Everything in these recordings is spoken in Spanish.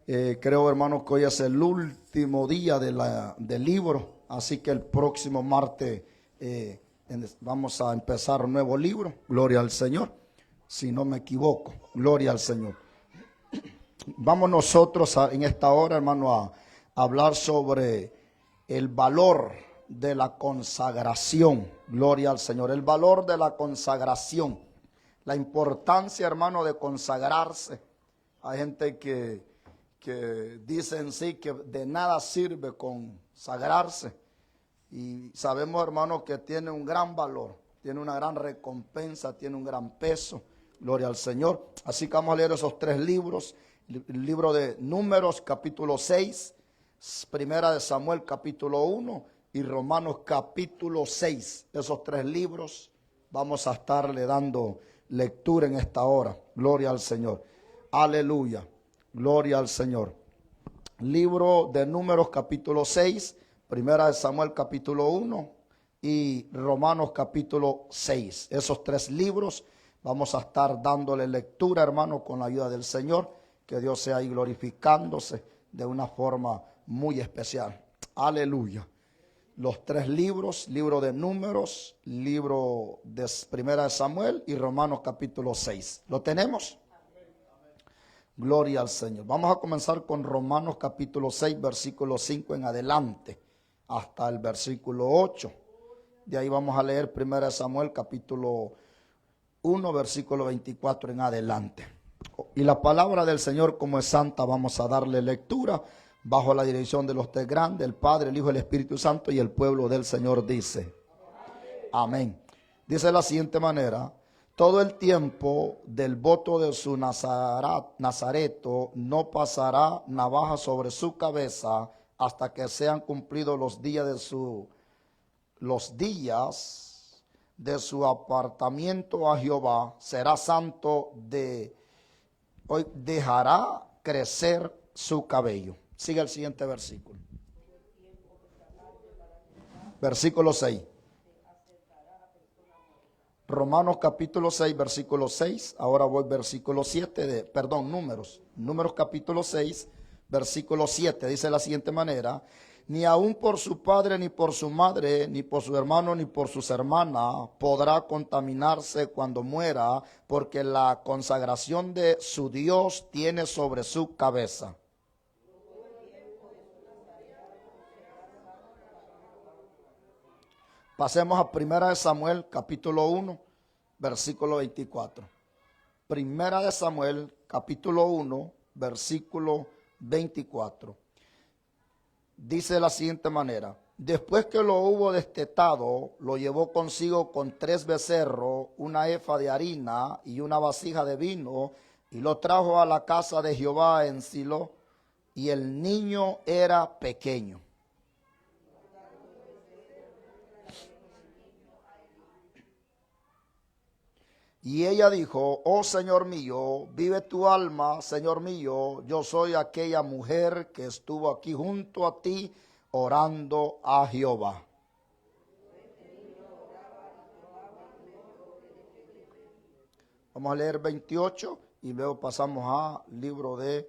Creo, hermanos, que hoy es el último día del libro, así que el próximo martes vamos a empezar un nuevo libro. Gloria al Señor, si no me equivoco. Gloria al Señor. Vamos nosotros en esta hora, hermano, a hablar sobre el valor de la consagración. Gloria al Señor. El valor de la consagración. La importancia, hermano, de consagrarse. Hay gente que dice en sí que de nada sirve consagrarse. Y sabemos, hermano, que tiene un gran valor, tiene una gran recompensa, tiene un gran peso. Gloria al Señor. Así que vamos a leer esos tres libros. El libro de Números, capítulo 6, Primera de Samuel, capítulo 1 y Romanos, capítulo 6. Esos tres libros vamos a estarle dando lectura en esta hora. Gloria al Señor. Aleluya. Gloria al Señor. Libro de Números, capítulo 6, Primera de Samuel, capítulo 1 y Romanos, capítulo 6. Esos tres libros vamos a estar dándole lectura, hermano, con la ayuda del Señor. Que Dios sea ahí glorificándose de una forma muy especial. Aleluya. Los tres libros, libro de Números, libro de Primera de Samuel y Romanos, capítulo 6. ¿Lo tenemos? Gloria al Señor. Vamos a comenzar con Romanos capítulo 6, versículo 5 en adelante, hasta el versículo 8. De ahí vamos a leer 1 Samuel capítulo 1, versículo 24 en adelante. Y la palabra del Señor, como es santa, vamos a darle lectura bajo la dirección de los tres grandes, el Padre, el Hijo y el Espíritu Santo, y el pueblo del Señor dice: amén. Dice de la siguiente manera: todo el tiempo del voto de su nazareto no pasará navaja sobre su cabeza hasta que sean cumplidos los días de su apartamiento a Jehová. Será santo hoy dejará crecer su cabello. Sigue el siguiente versículo. Versículo 6. Romanos capítulo 6, versículo 6, ahora voy versículo 7, Números capítulo 6, versículo 7, dice de la siguiente manera: ni aun por su padre, ni por su madre, ni por su hermano, ni por sus hermanas podrá contaminarse cuando muera, porque la consagración de su Dios tiene sobre su cabeza. Pasemos a 1 Samuel, capítulo 1, versículo 24. 1 Samuel, capítulo 1, versículo 24. Dice de la siguiente manera: después que lo hubo destetado, lo llevó consigo con 3 becerros, una efa de harina y una vasija de vino, y lo trajo a la casa de Jehová en Silo, y el niño era pequeño. Y ella dijo: oh Señor mío, vive tu alma, Señor mío, yo soy aquella mujer que estuvo aquí junto a ti orando a Jehová. Vamos a leer 28 y luego pasamos al libro de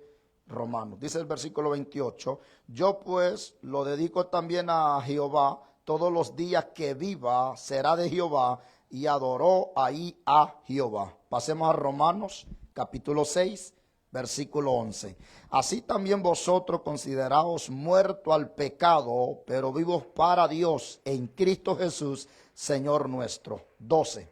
Romanos. Dice el versículo 28: yo pues lo dedico también a Jehová, todos los días que viva será de Jehová. Y adoró ahí a Jehová. Pasemos a Romanos capítulo 6, versículo 11. Así también vosotros consideraos muertos al pecado, pero vivos para Dios en Cristo Jesús, Señor nuestro. 12.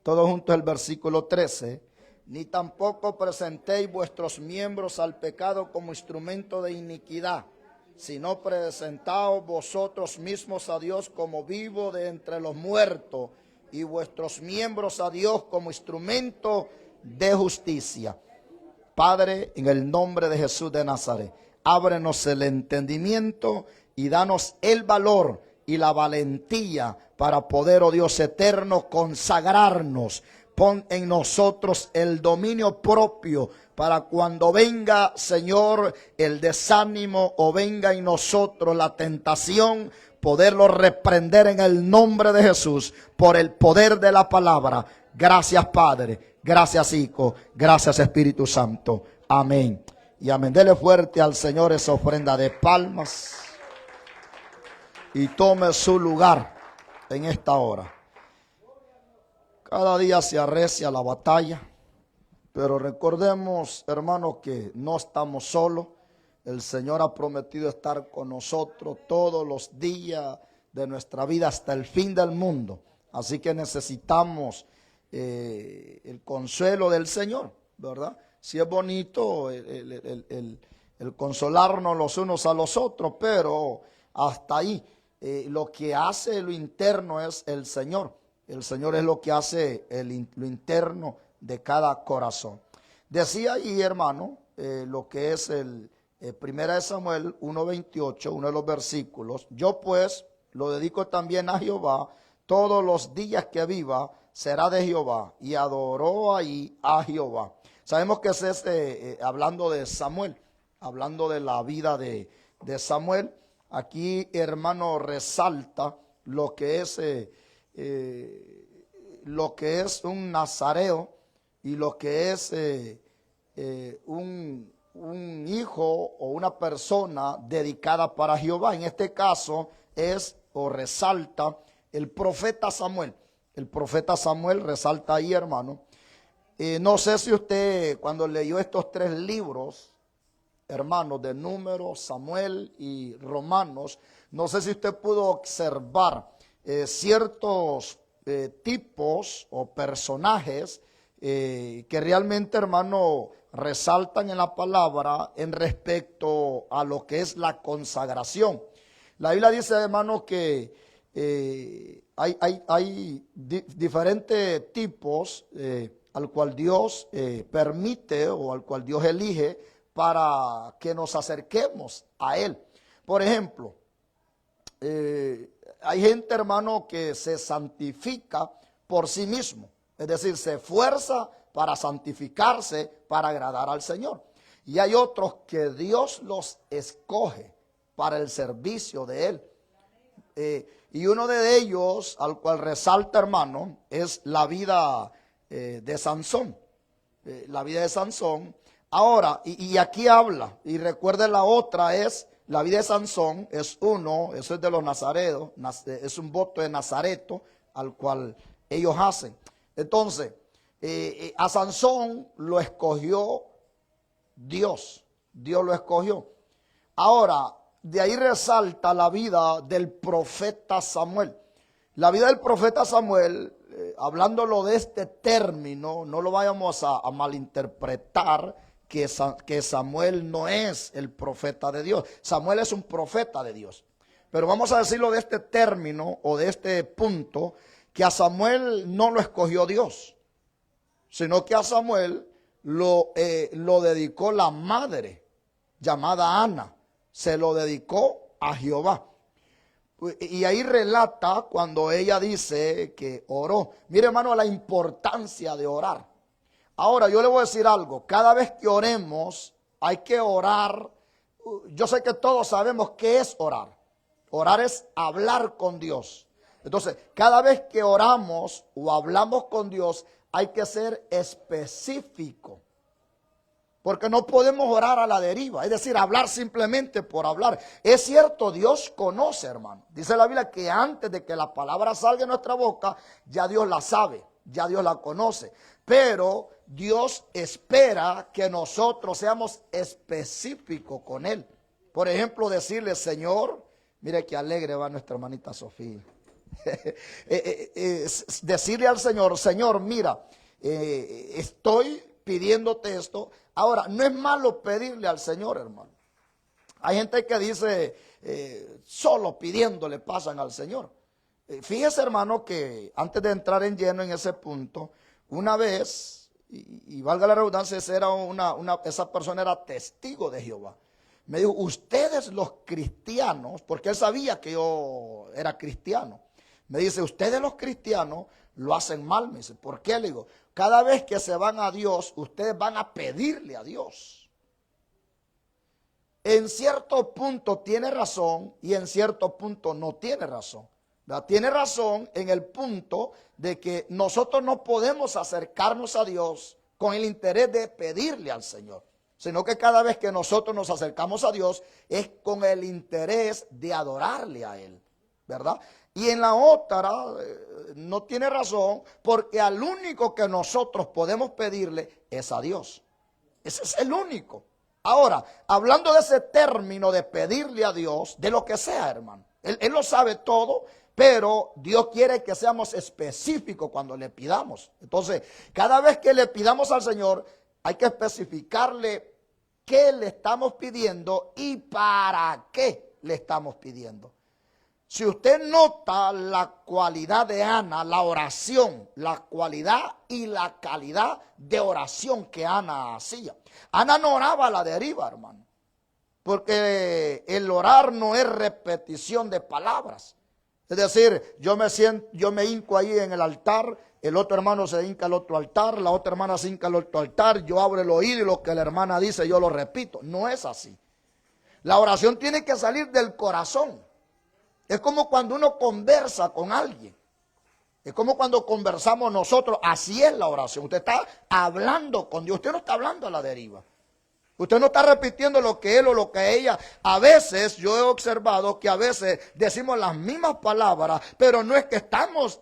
Todos juntos el versículo 13. Ni tampoco presentéis vuestros miembros al pecado como instrumento de iniquidad, sino presentaos vosotros mismos a Dios como vivo de entre los muertos, y vuestros miembros a Dios como instrumento de justicia. Padre, en el nombre de Jesús de Nazaret, ábrenos el entendimiento y danos el valor y la valentía para poder, oh Dios eterno, consagrarnos. Pon en nosotros el dominio propio para cuando venga, Señor, el desánimo o venga en nosotros la tentación, poderlo reprender en el nombre de Jesús, por el poder de la palabra. Gracias, Padre. Gracias, Hijo. Gracias, Espíritu Santo. Amén. Y amén. Dele fuerte al Señor esa ofrenda de palmas. Y tome su lugar en esta hora. Cada día se arrecia la batalla. Pero recordemos, hermanos, que no estamos solos. El Señor ha prometido estar con nosotros todos los días de nuestra vida hasta el fin del mundo. Así que necesitamos el consuelo del Señor, ¿verdad? Sí es bonito el consolarnos los unos a los otros, pero hasta ahí. Lo que hace lo interno es el Señor. El Señor es lo que hace lo interno de cada corazón. Decía ahí, hermano, lo que es Primera de Samuel 1:28, uno de los versículos. Yo pues lo dedico también a Jehová, todos los días que viva será de Jehová. Y adoró ahí a Jehová. Sabemos que es hablando de Samuel, hablando de la vida de Samuel. Aquí, hermano, resalta lo que es un nazareo y lo que es un hijo o una persona dedicada para Jehová. En este caso resalta el profeta Samuel. El profeta Samuel resalta ahí, hermano. No sé si usted cuando leyó estos 3 libros, hermanos, de Números, Samuel y Romanos, no sé si usted pudo observar ciertos tipos o personajes que realmente, hermano, resaltan en la palabra en respecto a lo que es la consagración. La Biblia dice, hermano, que hay diferentes tipos al cual Dios permite o al cual Dios elige para que nos acerquemos a Él. Por ejemplo, hay gente, hermano, que se santifica por sí mismo. Es decir, se esfuerza para santificarse, para agradar al Señor. Y hay otros que Dios los escoge para el servicio de Él. Y uno de ellos, al cual resalta, hermano, es la vida de Sansón. La vida de Sansón. Ahora, y aquí habla, y recuerde la otra es, la vida de Sansón es eso es de los nazareos, es un voto de Nazareto al cual ellos hacen. Entonces, a Sansón lo escogió Dios lo escogió. Ahora, de ahí resalta la vida del profeta Samuel. La vida del profeta Samuel, hablándolo de este término, no lo vayamos a malinterpretar, que Samuel no es el profeta de Dios. Samuel es un profeta de Dios. Pero vamos a decirlo de este término o de este punto, que a Samuel no lo escogió Dios, sino que a Samuel lo dedicó la madre llamada Ana. Se lo dedicó a Jehová. Y ahí relata cuando ella dice que oró. Mire, hermano, la importancia de orar. Ahora, yo le voy a decir algo. Cada vez que oremos, hay que orar. Yo sé que todos sabemos qué es orar. Orar es hablar con Dios. Entonces, cada vez que oramos o hablamos con Dios, hay que ser específico. Porque no podemos orar a la deriva, es decir, hablar simplemente por hablar. Es cierto, Dios conoce, hermano. Dice la Biblia que antes de que la palabra salga de nuestra boca, ya Dios la sabe, ya Dios la conoce. Pero Dios espera que nosotros seamos específicos con Él. Por ejemplo, decirle, Señor, mire qué alegre va nuestra hermanita Sofía. Decirle al Señor, Señor, mira, estoy pidiéndote esto. Ahora, no es malo pedirle al Señor, hermano. Hay gente que dice, solo pidiéndole pasan al Señor. Fíjese, hermano, que antes de entrar en lleno en ese punto, una vez, y valga la redundancia, esa persona era testigo de Jehová. Me dijo, ustedes los cristianos, porque él sabía que yo era cristiano. Me dice, ustedes los cristianos lo hacen mal. Me dice, ¿por qué? Le digo, cada vez que se van a Dios, ustedes van a pedirle a Dios. en cierto punto tiene razón y en cierto punto no tiene razón. ¿Verdad? Tiene razón en el punto de que nosotros no podemos acercarnos a Dios con el interés de pedirle al Señor, sino que cada vez que nosotros nos acercamos a Dios es con el interés de adorarle a Él, ¿verdad? Y en la otra no tiene razón, porque al único que nosotros podemos pedirle es a Dios. Ese es el único. Ahora, hablando de ese término de pedirle a Dios, de lo que sea, hermano, Él lo sabe todo, pero Dios quiere que seamos específicos cuando le pidamos. Entonces, cada vez que le pidamos al Señor, hay que especificarle qué le estamos pidiendo y para qué le estamos pidiendo. Si usted nota la cualidad de Ana, la oración, la cualidad y la calidad de oración que Ana hacía. Ana no oraba a la deriva, hermano, porque el orar no es repetición de palabras. Es decir, yo me hinco ahí en el altar, el otro hermano se hinca al otro altar, la otra hermana se hinca al otro altar, yo abro el oído y lo que la hermana dice yo lo repito. No es así. La oración tiene que salir del corazón. Es como cuando uno conversa con alguien. Es como cuando conversamos nosotros. Así es la oración. Usted está hablando con Dios. Usted no está hablando a la deriva. Usted no está repitiendo lo que él o lo que ella. A veces yo he observado que a veces decimos las mismas palabras, pero no es que estamos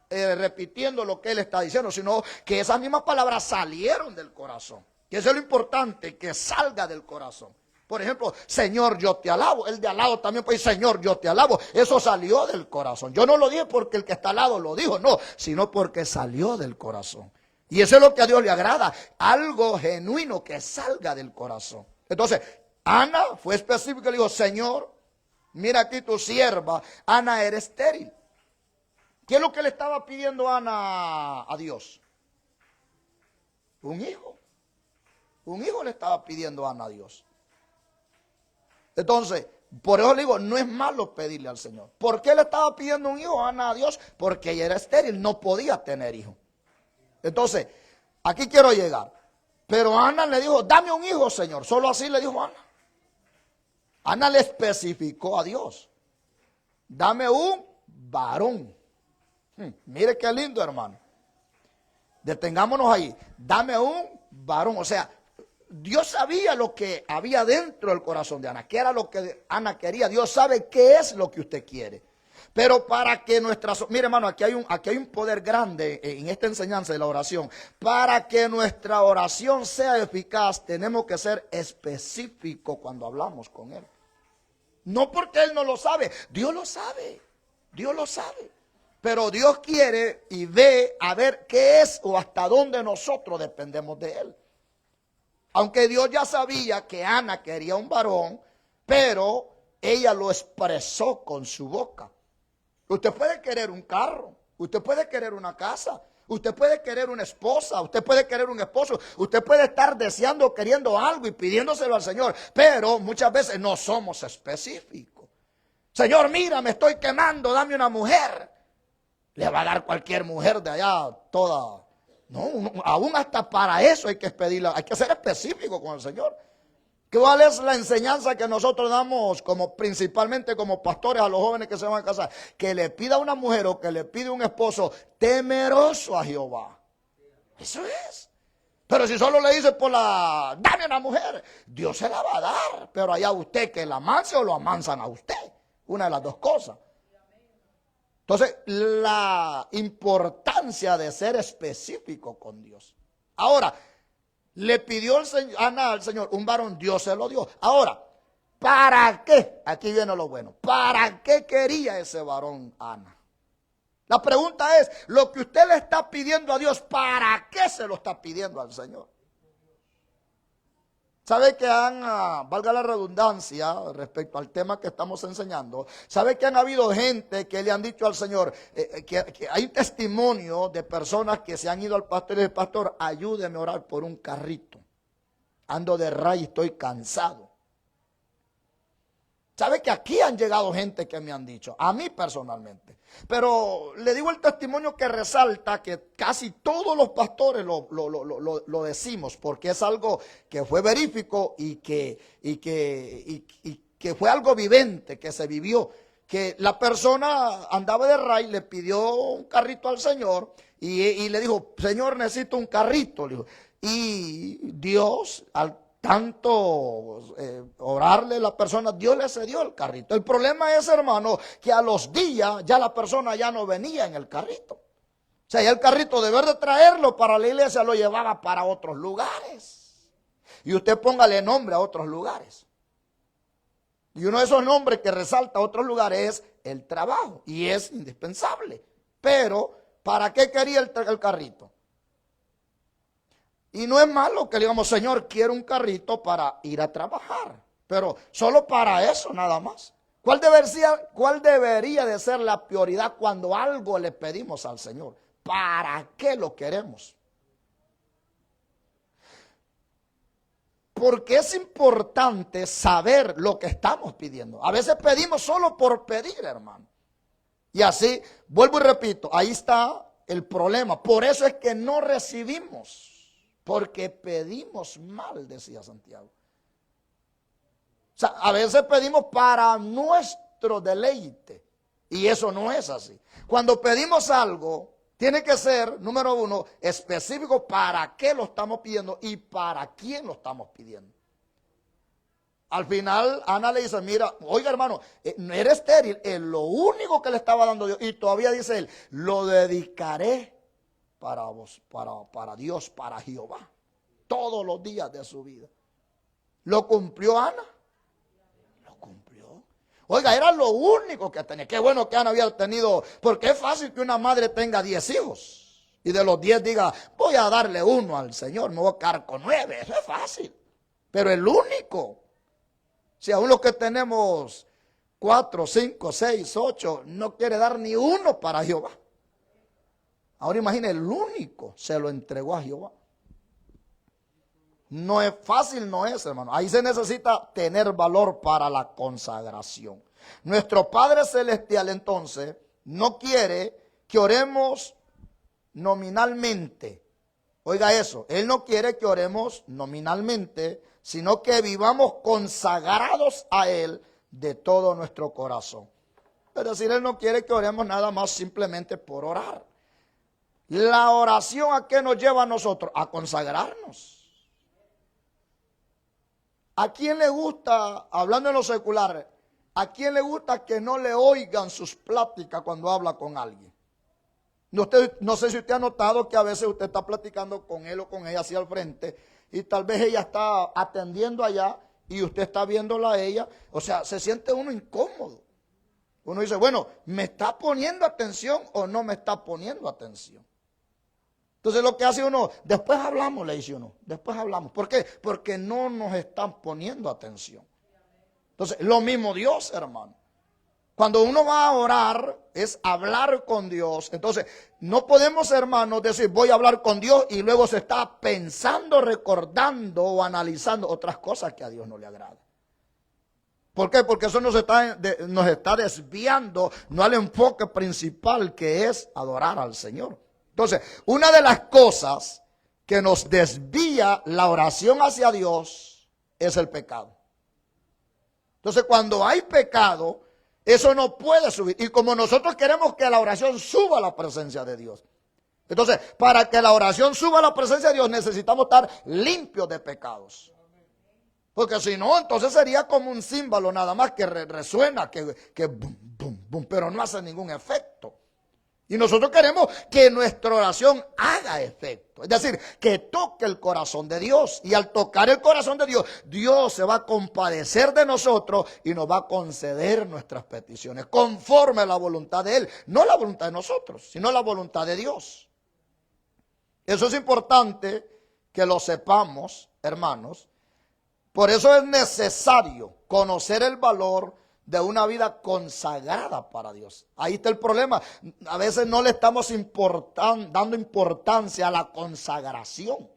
repitiendo lo que él está diciendo, sino que esas mismas palabras salieron del corazón. Y eso es lo importante, que salga del corazón. Por ejemplo, Señor, yo te alabo. El de al lado también puede decir, Señor, yo te alabo. Eso salió del corazón. Yo no lo dije porque el que está al lado lo dijo, no, sino porque salió del corazón. Y eso es lo que a Dios le agrada, algo genuino que salga del corazón. Entonces, Ana fue específica y le dijo, Señor, mira aquí tu sierva, Ana era estéril. ¿Qué es lo que le estaba pidiendo Ana a Dios? Un hijo. Un hijo le estaba pidiendo Ana a Dios. Entonces, por eso le digo, no es malo pedirle al Señor. ¿Por qué le estaba pidiendo un hijo a Ana a Dios? Porque ella era estéril, no podía tener hijo. Entonces, aquí quiero llegar. Pero Ana le dijo, dame un hijo, Señor. Solo así le dijo Ana. Ana le especificó a Dios. Dame un varón. Mire qué lindo, hermano. Detengámonos ahí. Dame un varón. O sea, Dios sabía lo que había dentro del corazón de Ana, qué era lo que Ana quería. Dios sabe qué es lo que usted quiere. Pero para que mire hermano, aquí hay un poder grande en esta enseñanza de la oración. Para que nuestra oración sea eficaz, tenemos que ser específicos cuando hablamos con Él. No porque Él no lo sabe, Dios lo sabe, Dios lo sabe. Pero Dios quiere y ve a ver qué es o hasta dónde nosotros dependemos de Él. Aunque Dios ya sabía que Ana quería un varón, pero ella lo expresó con su boca. Usted puede querer un carro, usted puede querer una casa, usted puede querer una esposa, usted puede querer un esposo, usted puede estar deseando, queriendo algo y pidiéndoselo al Señor, pero muchas veces no somos específicos. Señor, mira, me estoy quemando, dame una mujer. Le va a dar cualquier mujer de allá toda. No, aún hasta para eso hay que pedirla, hay que ser específico con el Señor. ¿Cuál es la enseñanza que nosotros damos principalmente como pastores a los jóvenes que se van a casar? Que le pida a una mujer o que le pide un esposo temeroso a Jehová. Eso es. Pero si solo le dice dame una mujer, Dios se la va a dar. Pero allá usted que la amanse o lo amansan a usted. Una de las dos cosas. Entonces, la importancia de ser específico con Dios. Ahora, le pidió Ana al Señor un varón, Dios se lo dio. Ahora, ¿para qué? Aquí viene lo bueno. ¿Para qué quería ese varón Ana? La pregunta es, lo que usted le está pidiendo a Dios, ¿para qué se lo está pidiendo al Señor? ¿Sabe que valga la redundancia respecto al tema que estamos enseñando? ¿Sabe que han habido gente que le han dicho al Señor, que hay testimonio de personas que se han ido al pastor y el pastor, ayúdeme a orar por un carrito. Ando de raya y estoy cansado. Sabe que aquí han llegado gente que me han dicho, a mí personalmente. Pero le digo el testimonio que resalta que casi todos los pastores lo decimos, porque es algo que fue verífico y que fue algo vivente, que se vivió. Que la persona andaba de ray, le pidió un carrito al Señor y le dijo, Señor, necesito un carrito. Le dijo. Y Dios, al tanto orarle a la persona, Dios le cedió el carrito. El problema es, hermano, que a los días ya la persona ya no venía en el carrito. O sea, ya el carrito, de vez de traerlo para la iglesia, lo llevaba para otros lugares. Y usted póngale nombre a otros lugares. Y uno de esos nombres que resalta a otros lugares es el trabajo. Y es indispensable. Pero, ¿para qué quería el carrito? Y no es malo que le digamos, Señor, quiero un carrito para ir a trabajar. Pero solo para eso nada más. ¿Cuál debería de ser la prioridad cuando algo le pedimos al Señor? ¿Para qué lo queremos? Porque es importante saber lo que estamos pidiendo. A veces pedimos solo por pedir, hermano. Y así, vuelvo y repito, ahí está el problema. Por eso es que no recibimos. Porque pedimos mal, decía Santiago. O sea, a veces pedimos para nuestro deleite. Y eso no es así. Cuando pedimos algo, tiene que ser, número uno, específico para qué lo estamos pidiendo y para quién lo estamos pidiendo. Al final, Ana le dice, mira, oiga hermano, eres estéril, es lo único que le estaba dando Dios. Y todavía dice él, lo dedicaré para vos, para Dios, para Jehová, todos los días de su vida. ¿Lo cumplió Ana? Lo cumplió. Oiga, era lo único que tenía. Qué bueno que Ana había tenido, porque es fácil que una madre tenga 10 hijos y de los 10 diga, voy a darle uno al Señor, me voy a quedar con 9. Eso es fácil. Pero el único, si aún los que tenemos 4, 5, 6, 8, no quiere dar ni uno para Jehová. Ahora imagine, el único se lo entregó a Jehová. No es fácil, no es, hermano. Ahí se necesita tener valor para la consagración. Nuestro Padre Celestial, entonces, no quiere que oremos nominalmente. Oiga eso, Él no quiere que oremos nominalmente, sino que vivamos consagrados a Él de todo nuestro corazón. Es decir, Él no quiere que oremos nada más simplemente por orar. La oración, ¿a qué nos lleva a nosotros? A consagrarnos. ¿A quién le gusta, hablando en lo secular, a quién le gusta que no le oigan sus pláticas cuando habla con alguien? No sé si usted ha notado que a veces usted está platicando con él o con ella hacia el frente y tal vez ella está atendiendo allá y usted está viéndola a ella. O sea, se siente uno incómodo. Uno dice, bueno, ¿me está poniendo atención o no me está poniendo atención? Entonces lo que hace uno, después hablamos, le dice uno, después hablamos. ¿Por qué? Porque no nos están poniendo atención. Entonces, lo mismo Dios, hermano. Cuando uno va a orar, es hablar con Dios. Entonces, no podemos, hermanos, decir, voy a hablar con Dios y luego se está pensando, recordando o analizando otras cosas que a Dios no le agrada. ¿Por qué? Porque eso nos está desviando, no al enfoque principal que es adorar al Señor. Entonces, una de las cosas que nos desvía la oración hacia Dios es el pecado. Entonces, cuando hay pecado, eso no puede subir. Y como nosotros queremos que la oración suba a la presencia de Dios. Entonces, para que la oración suba a la presencia de Dios, necesitamos estar limpios de pecados. Porque si no, entonces sería como un címbalo nada más que resuena, que bum, bum, bum, pero no hace ningún efecto. Y nosotros queremos que nuestra oración haga efecto. Es decir, que toque el corazón de Dios. Y al tocar el corazón de Dios, Dios se va a compadecer de nosotros y nos va a conceder nuestras peticiones conforme a la voluntad de Él. No la voluntad de nosotros, sino la voluntad de Dios. Eso es importante que lo sepamos, hermanos. Por eso es necesario conocer el valor de una vida consagrada para Dios. Ahí está el problema. A veces no le estamos dando importancia a la consagración.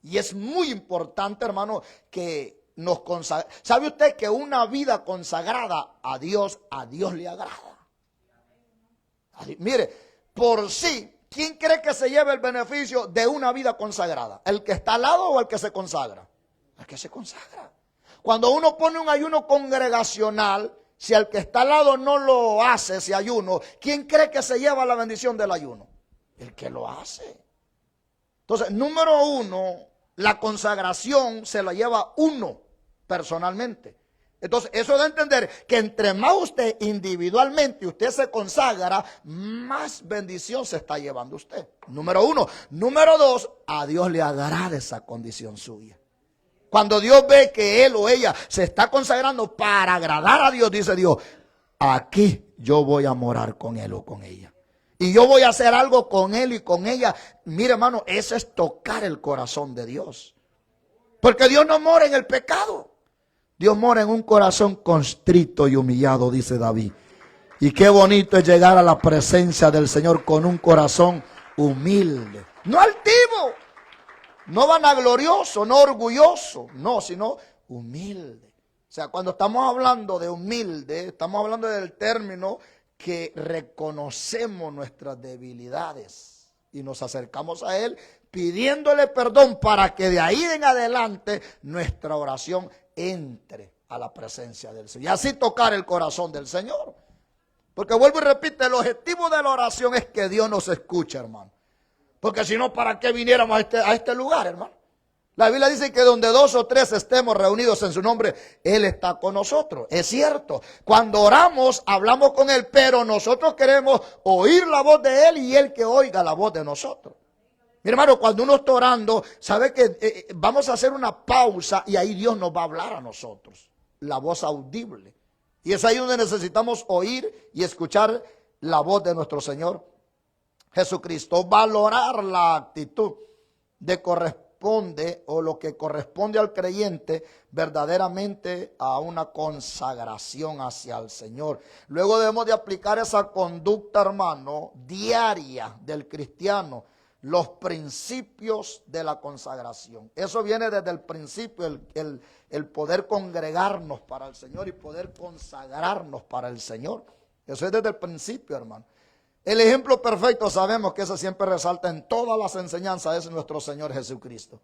Y es muy importante, hermano, que nos consagra. ¿Sabe usted que una vida consagrada a Dios le agrada? Mire, por sí, ¿quién cree que se lleva el beneficio de una vida consagrada? ¿El que está al lado o el que se consagra? El que se consagra. Cuando uno pone un ayuno congregacional, si el que está al lado no lo hace, ese ayuno, ¿quién cree que se lleva la bendición del ayuno? El que lo hace. Entonces, número uno, la consagración se la lleva uno personalmente. Entonces, eso da a entender que entre más usted individualmente usted se consagra, más bendición se está llevando usted. Número uno. Número dos, a Dios le agrada esa condición suya. Cuando Dios ve que él o ella se está consagrando para agradar a Dios, dice Dios, aquí yo voy a morar con él o con ella. Y yo voy a hacer algo con él y con ella. Mire, hermano, eso es tocar el corazón de Dios. Porque Dios no mora en el pecado. Dios mora en un corazón constrito y humillado, dice David. Y qué bonito es llegar a la presencia del Señor con un corazón humilde. No altivo, no vanaglorioso, no orgulloso, no, sino humilde. O sea, cuando estamos hablando de humilde, estamos hablando del término que reconocemos nuestras debilidades y nos acercamos a Él pidiéndole perdón para que de ahí en adelante nuestra oración entre a la presencia del Señor y así tocar el corazón del Señor. Porque vuelvo y repito, el objetivo de la oración es que Dios nos escuche, hermano. Porque si no, ¿para qué viniéramos a este lugar, hermano? La Biblia dice que donde dos o tres estemos reunidos en su nombre, Él está con nosotros. Es cierto, cuando oramos, hablamos con Él, pero nosotros queremos oír la voz de Él y Él que oiga la voz de nosotros. Mi hermano, cuando uno está orando, sabe que vamos a hacer una pausa y ahí Dios nos va a hablar a nosotros. La voz audible. Y es ahí donde necesitamos oír y escuchar la voz de nuestro Señor Jesucristo. Valorar la actitud de corresponde o lo que corresponde al creyente verdaderamente a una consagración hacia el Señor. Luego debemos de aplicar esa conducta, hermano, diaria del cristiano. Los principios de la consagración. Eso viene desde el principio, el poder congregarnos para el Señor y poder consagrarnos para el Señor. Eso es desde el principio, hermano. El ejemplo perfecto, sabemos que eso siempre resalta en todas las enseñanzas, es nuestro Señor Jesucristo.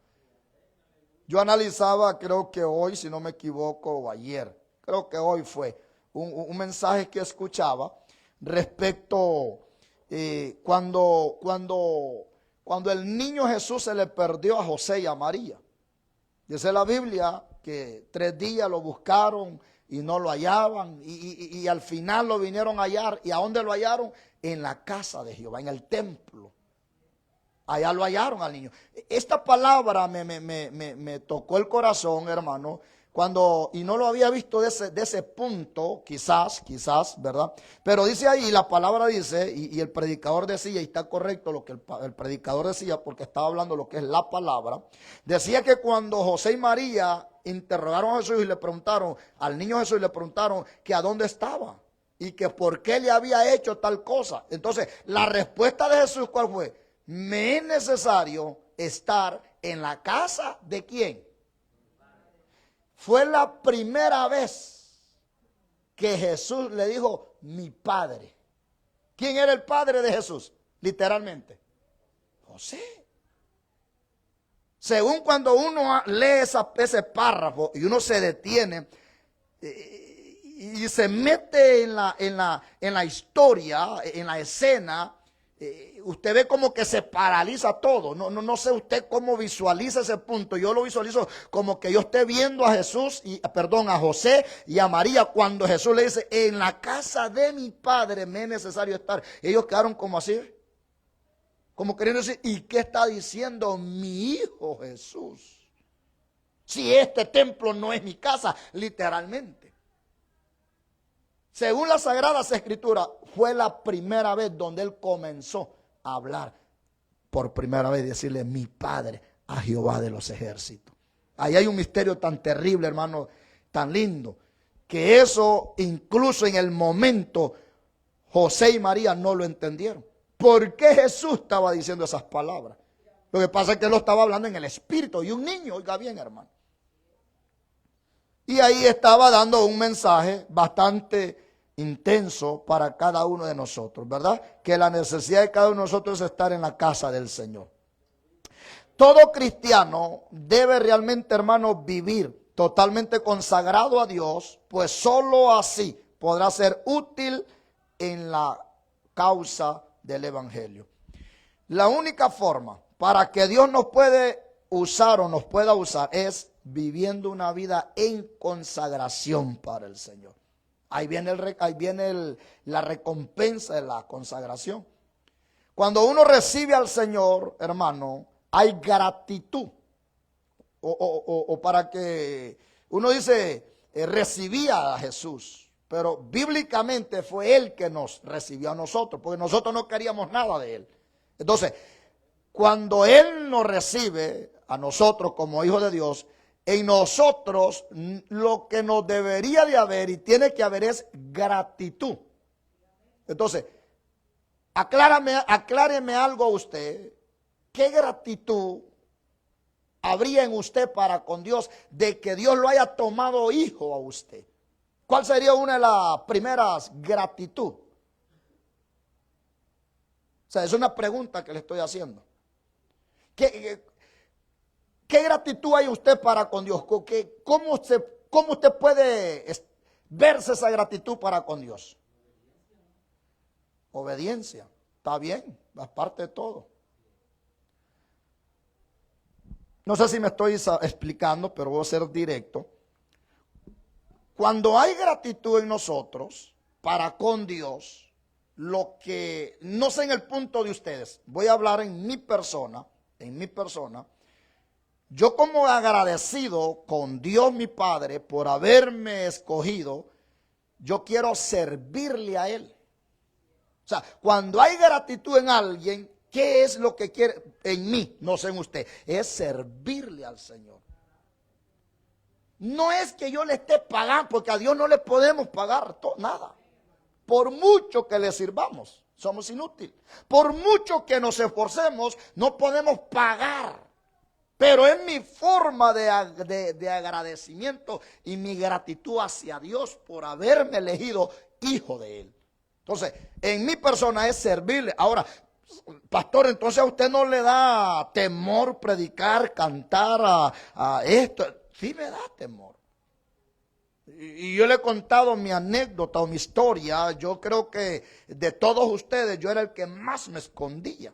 Yo analizaba, creo que hoy, si no me equivoco, o ayer, creo que hoy fue, un mensaje que escuchaba respecto cuando el niño Jesús se le perdió a José y a María. Dice la Biblia que 3 días lo buscaron y no lo hallaban. Y al final lo vinieron a hallar. ¿Y a dónde lo hallaron? En la casa de Jehová, en el templo. Allá lo hallaron al niño. Esta palabra me tocó el corazón, hermano. Y no lo había visto de ese punto, quizás, ¿verdad? Pero dice ahí, la palabra dice, y el predicador decía, y está correcto lo que el predicador decía, porque estaba hablando lo que es la palabra, decía que cuando José y María interrogaron a Jesús y le preguntaron, al niño Jesús, y le preguntaron que a dónde estaba, y que por qué le había hecho tal cosa. Entonces, la respuesta de Jesús, ¿cuál fue? Me es necesario estar en la casa de ¿quién? Fue la primera vez que Jesús le dijo, mi padre. ¿Quién era el padre de Jesús? Literalmente, José. Según cuando uno lee ese párrafo y uno se detiene y se mete en la historia, en la escena, usted ve como que se paraliza todo. No sé usted cómo visualiza ese punto. Yo lo visualizo como que yo esté viendo a a José y a María cuando Jesús le dice, en la casa de mi padre me es necesario estar. Ellos quedaron como así, como queriendo decir, ¿y qué está diciendo mi hijo Jesús? Si este templo no es mi casa, literalmente. Según las Sagradas Escrituras, fue la primera vez donde él comenzó a hablar. Por primera vez decirle, mi padre, a Jehová de los ejércitos. Ahí hay un misterio tan terrible, hermano, tan lindo, que eso incluso en el momento José y María no lo entendieron. ¿Por qué Jesús estaba diciendo esas palabras? Lo que pasa es que él lo estaba hablando en el espíritu y un niño, oiga bien, hermano. Y ahí estaba dando un mensaje bastante intenso para cada uno de nosotros, ¿verdad? Que la necesidad de cada uno de nosotros es estar en la casa del Señor. Todo cristiano debe realmente, hermano, vivir totalmente consagrado a Dios, pues solo así podrá ser útil en la causa del evangelio. La única forma para que Dios nos puede usar o nos pueda usar es viviendo una vida en consagración para el Señor. Ahí viene, la recompensa de la consagración. Cuando uno recibe al Señor, hermano, hay gratitud. O para que uno dice, recibía a Jesús. Pero bíblicamente fue Él que nos recibió a nosotros, porque nosotros no queríamos nada de Él. Entonces, cuando Él nos recibe a nosotros como hijos de Dios, en nosotros lo que nos debería de haber y tiene que haber es gratitud. Entonces, acláreme algo a usted. ¿Qué gratitud habría en usted para con Dios de que Dios lo haya tomado hijo a usted? ¿Cuál sería una de las primeras gratitud? O sea, es una pregunta que le estoy haciendo. ¿Qué gratitud hay usted para con Dios? ¿Cómo usted puede verse esa gratitud para con Dios? Obediencia. Está bien, es parte de todo. No sé si me estoy explicando, pero voy a ser directo. Cuando hay gratitud en nosotros para con Dios, lo que, no sé en el punto de ustedes, voy a hablar en mi persona, yo como agradecido con Dios mi Padre por haberme escogido, yo quiero servirle a Él. O sea, cuando hay gratitud en alguien, ¿qué es lo que quiere en mí? No sé en usted, es servirle al Señor. No es que yo le esté pagando, porque a Dios no le podemos pagar nada. Por mucho que le sirvamos, somos inútiles. Por mucho que nos esforcemos, no podemos pagar. Pero es mi forma de agradecimiento y mi gratitud hacia Dios por haberme elegido hijo de Él. Entonces, en mi persona es servirle. Ahora, pastor, entonces a usted no le da temor predicar, cantar a esto. Sí me da temor. Y yo le he contado mi anécdota o mi historia. Yo creo que de todos ustedes yo era el que más me escondía.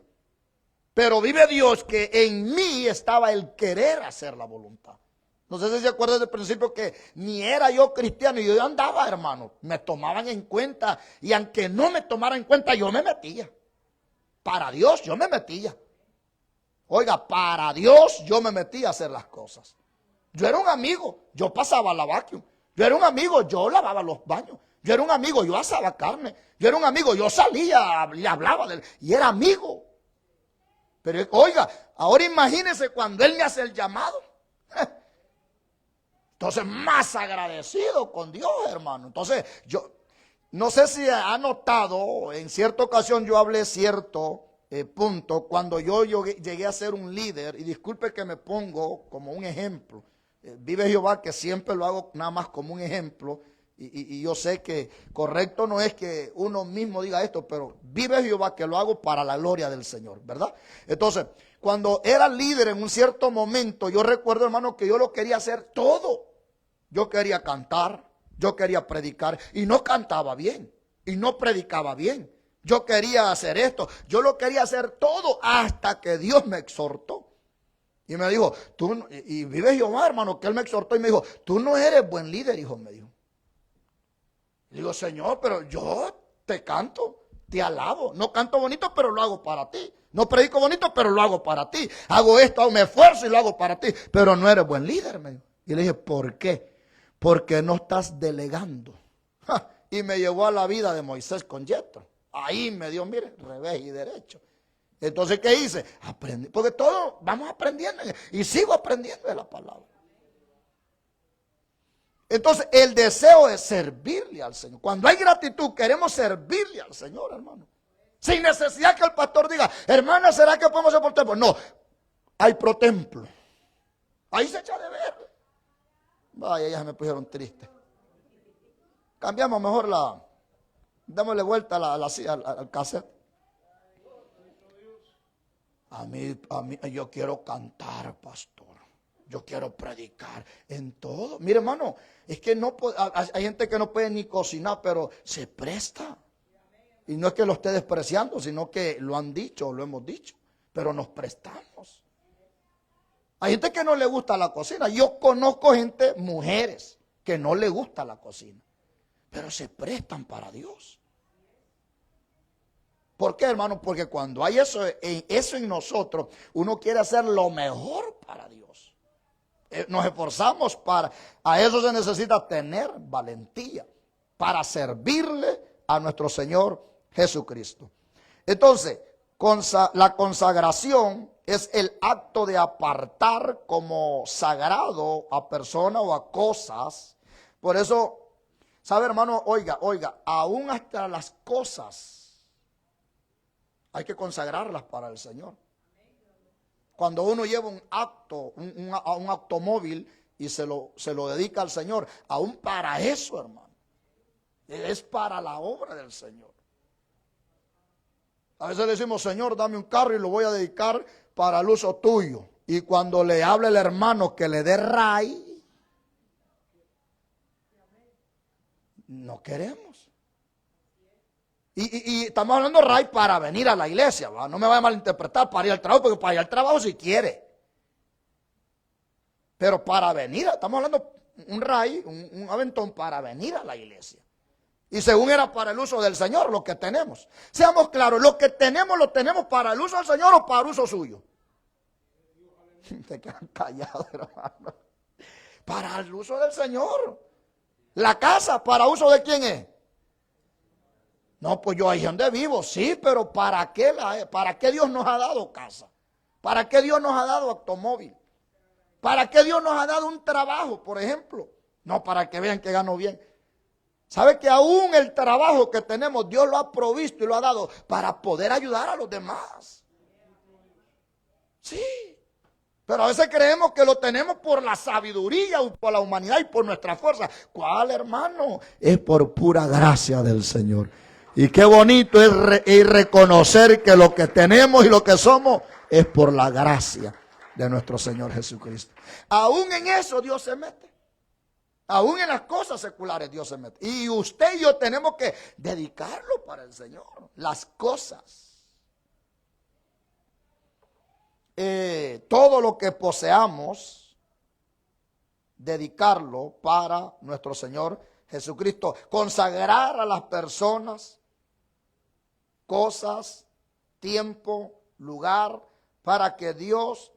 Pero vive Dios que en mí estaba el querer hacer la voluntad. No sé si se acuerdan del principio que ni era yo cristiano y yo andaba, hermano. Me tomaban en cuenta y aunque no me tomaran en cuenta yo me metía. Para Dios yo me metía. Oiga, para Dios yo me metía a hacer las cosas. Yo era un amigo, yo pasaba la vacuum. Yo era un amigo, yo lavaba los baños. Yo era un amigo, yo asaba carne. Yo era un amigo, yo salía y hablaba de él. Y era amigo. Pero oiga, ahora imagínense cuando él me hace el llamado. Entonces más agradecido con Dios, hermano. Entonces yo no sé si ha notado, en cierta ocasión yo hablé cierto punto cuando yo llegué a ser un líder. Y disculpe que me pongo como un ejemplo. Vive Jehová que siempre lo hago nada más como un ejemplo. Y yo sé que correcto no es que uno mismo diga esto, pero vive Jehová que lo hago para la gloria del Señor, ¿verdad? Entonces, cuando era líder en un cierto momento, yo recuerdo, hermano, que yo lo quería hacer todo. Yo quería cantar, yo quería predicar y no cantaba bien y no predicaba bien. Yo quería hacer esto, yo lo quería hacer todo hasta que Dios me exhortó. Y me dijo, y vive Jehová, hermano, que él me exhortó y me dijo, tú no eres buen líder, hijo, me dijo. Y digo, Señor, pero yo te canto, te alabo. No canto bonito, pero lo hago para ti. No predico bonito, pero lo hago para ti. Hago esto, me esfuerzo y lo hago para ti. Pero no eres buen líder, me dijo. Y le dije, ¿por qué? Porque no estás delegando. Y me llevó a la vida de Moisés con Yetro. Ahí me dio, mire, revés y derecho. Entonces, ¿qué hice? Aprendí, porque todos vamos aprendiendo y sigo aprendiendo de la palabra. Entonces, el deseo es servirle al Señor. Cuando hay gratitud, queremos servirle al Señor, hermano. Sin necesidad que el pastor diga, hermana, ¿será que podemos hacer por templo? No, hay pro templo. Ahí se echa de ver. Vaya, ya se me pusieron triste. Cambiamos mejor démosle vuelta al cassette. A mí, yo quiero cantar, pastor. Yo quiero predicar en todo. Mire, hermano, es que hay gente que no puede ni cocinar, pero se presta. Y no es que lo esté despreciando, sino que lo han dicho, lo hemos dicho. Pero nos prestamos. Hay gente que no le gusta la cocina. Yo conozco gente, mujeres, que no le gusta la cocina. Pero se prestan para Dios. ¿Por qué, hermano? Porque cuando hay eso en nosotros, uno quiere hacer lo mejor para Dios. Nos esforzamos a eso se necesita tener valentía para servirle a nuestro Señor Jesucristo. Entonces, la consagración es el acto de apartar como sagrado a personas o a cosas. Por eso, ¿sabe, hermano? Oiga, aún hasta las cosas hay que consagrarlas para el Señor. Cuando uno lleva un automóvil y se lo dedica al Señor, aún para eso, hermano, es para la obra del Señor. A veces le decimos, Señor, dame un carro y lo voy a dedicar para el uso tuyo. Y cuando le habla el hermano que le dé ray, no queremos. Y estamos hablando ray para venir a la iglesia, ¿va? No me vaya a malinterpretar, para ir al trabajo, porque para ir al trabajo si quiere. Pero para venir, estamos hablando un ray, un aventón para venir a la iglesia. Y según era para el uso del Señor, lo que tenemos. Seamos claros, lo que tenemos, lo tenemos para el uso del Señor o para el uso suyo. Te quedan callados, hermano. Para el uso del Señor. La casa, ¿para uso de quién es? No, pues yo ahí donde vivo, sí, pero ¿para qué Dios nos ha dado casa? ¿Para qué Dios nos ha dado automóvil? ¿Para qué Dios nos ha dado un trabajo, por ejemplo? No, para que vean que gano bien. ¿Sabe que aún el trabajo que tenemos, Dios lo ha provisto y lo ha dado para poder ayudar a los demás? Sí. Pero a veces creemos que lo tenemos por la sabiduría o por la humanidad y por nuestra fuerza. ¿Cuál, hermano? Es por pura gracia del Señor. Y qué bonito es reconocer que lo que tenemos y lo que somos es por la gracia de nuestro Señor Jesucristo. Aún en eso Dios se mete. Aún en las cosas seculares Dios se mete. Y usted y yo tenemos que dedicarlo para el Señor. Las cosas. Todo lo que poseamos, dedicarlo para nuestro Señor Jesucristo. Consagrar a las personas, cosas, tiempo, lugar, para que Dios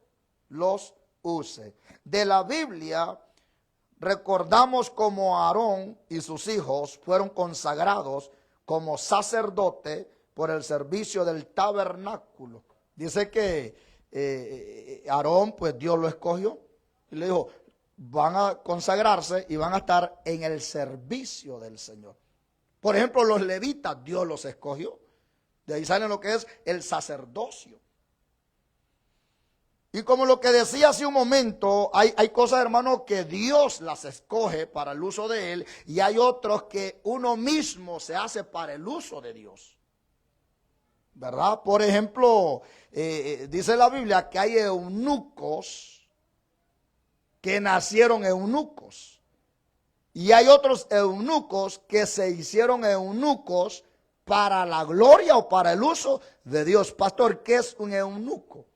los use. De la Biblia recordamos cómo Aarón y sus hijos fueron consagrados como sacerdote por el servicio del tabernáculo. Dice que Aarón, pues Dios lo escogió y le dijo, van a consagrarse y van a estar en el servicio del Señor. Por ejemplo, los levitas, Dios los escogió. De ahí sale lo que es el sacerdocio. Y como lo que decía hace un momento, hay cosas, hermanos, que Dios las escoge para el uso de Él, y hay otros que uno mismo se hace para el uso de Dios. ¿Verdad? Por ejemplo, dice la Biblia que hay eunucos que nacieron eunucos. Y hay otros eunucos que se hicieron eunucos para la gloria o para el uso de Dios. Pastor, ¿qué es un eunuco?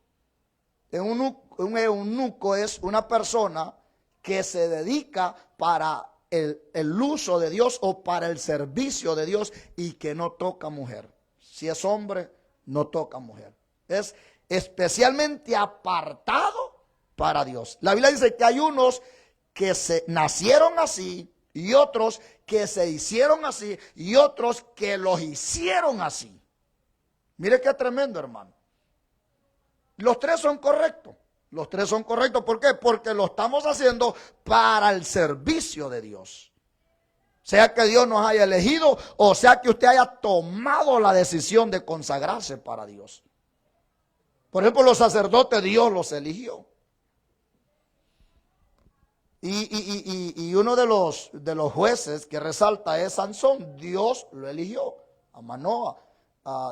Un eunuco es una persona que se dedica para el uso de Dios o para el servicio de Dios y que no toca mujer. Si es hombre, no toca mujer. Es especialmente apartado para Dios. La Biblia dice que hay unos que nacieron así y otros que se hicieron así y otros que los hicieron así. Mire qué tremendo, hermano. Los tres son correctos. Los tres son correctos. ¿Por qué? Porque lo estamos haciendo para el servicio de Dios. Sea que Dios nos haya elegido o sea que usted haya tomado la decisión de consagrarse para Dios. Por ejemplo, los sacerdotes Dios los eligió. Y uno de los jueces que resalta es Sansón. Dios lo eligió a Manoa.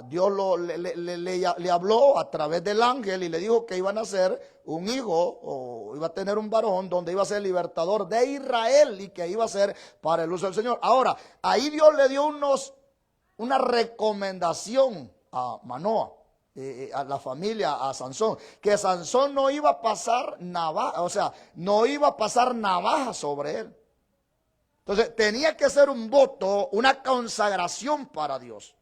Dios le habló a través del ángel y le dijo que iba a nacer un hijo o iba a tener un varón donde iba a ser libertador de Israel y que iba a ser para el uso del Señor. Ahora, ahí Dios le dio una recomendación a Manoa, a la familia, a Sansón, que Sansón no iba a pasar navaja, o sea, no iba a pasar navaja sobre él. Entonces, tenía que ser un voto, una consagración para Dios.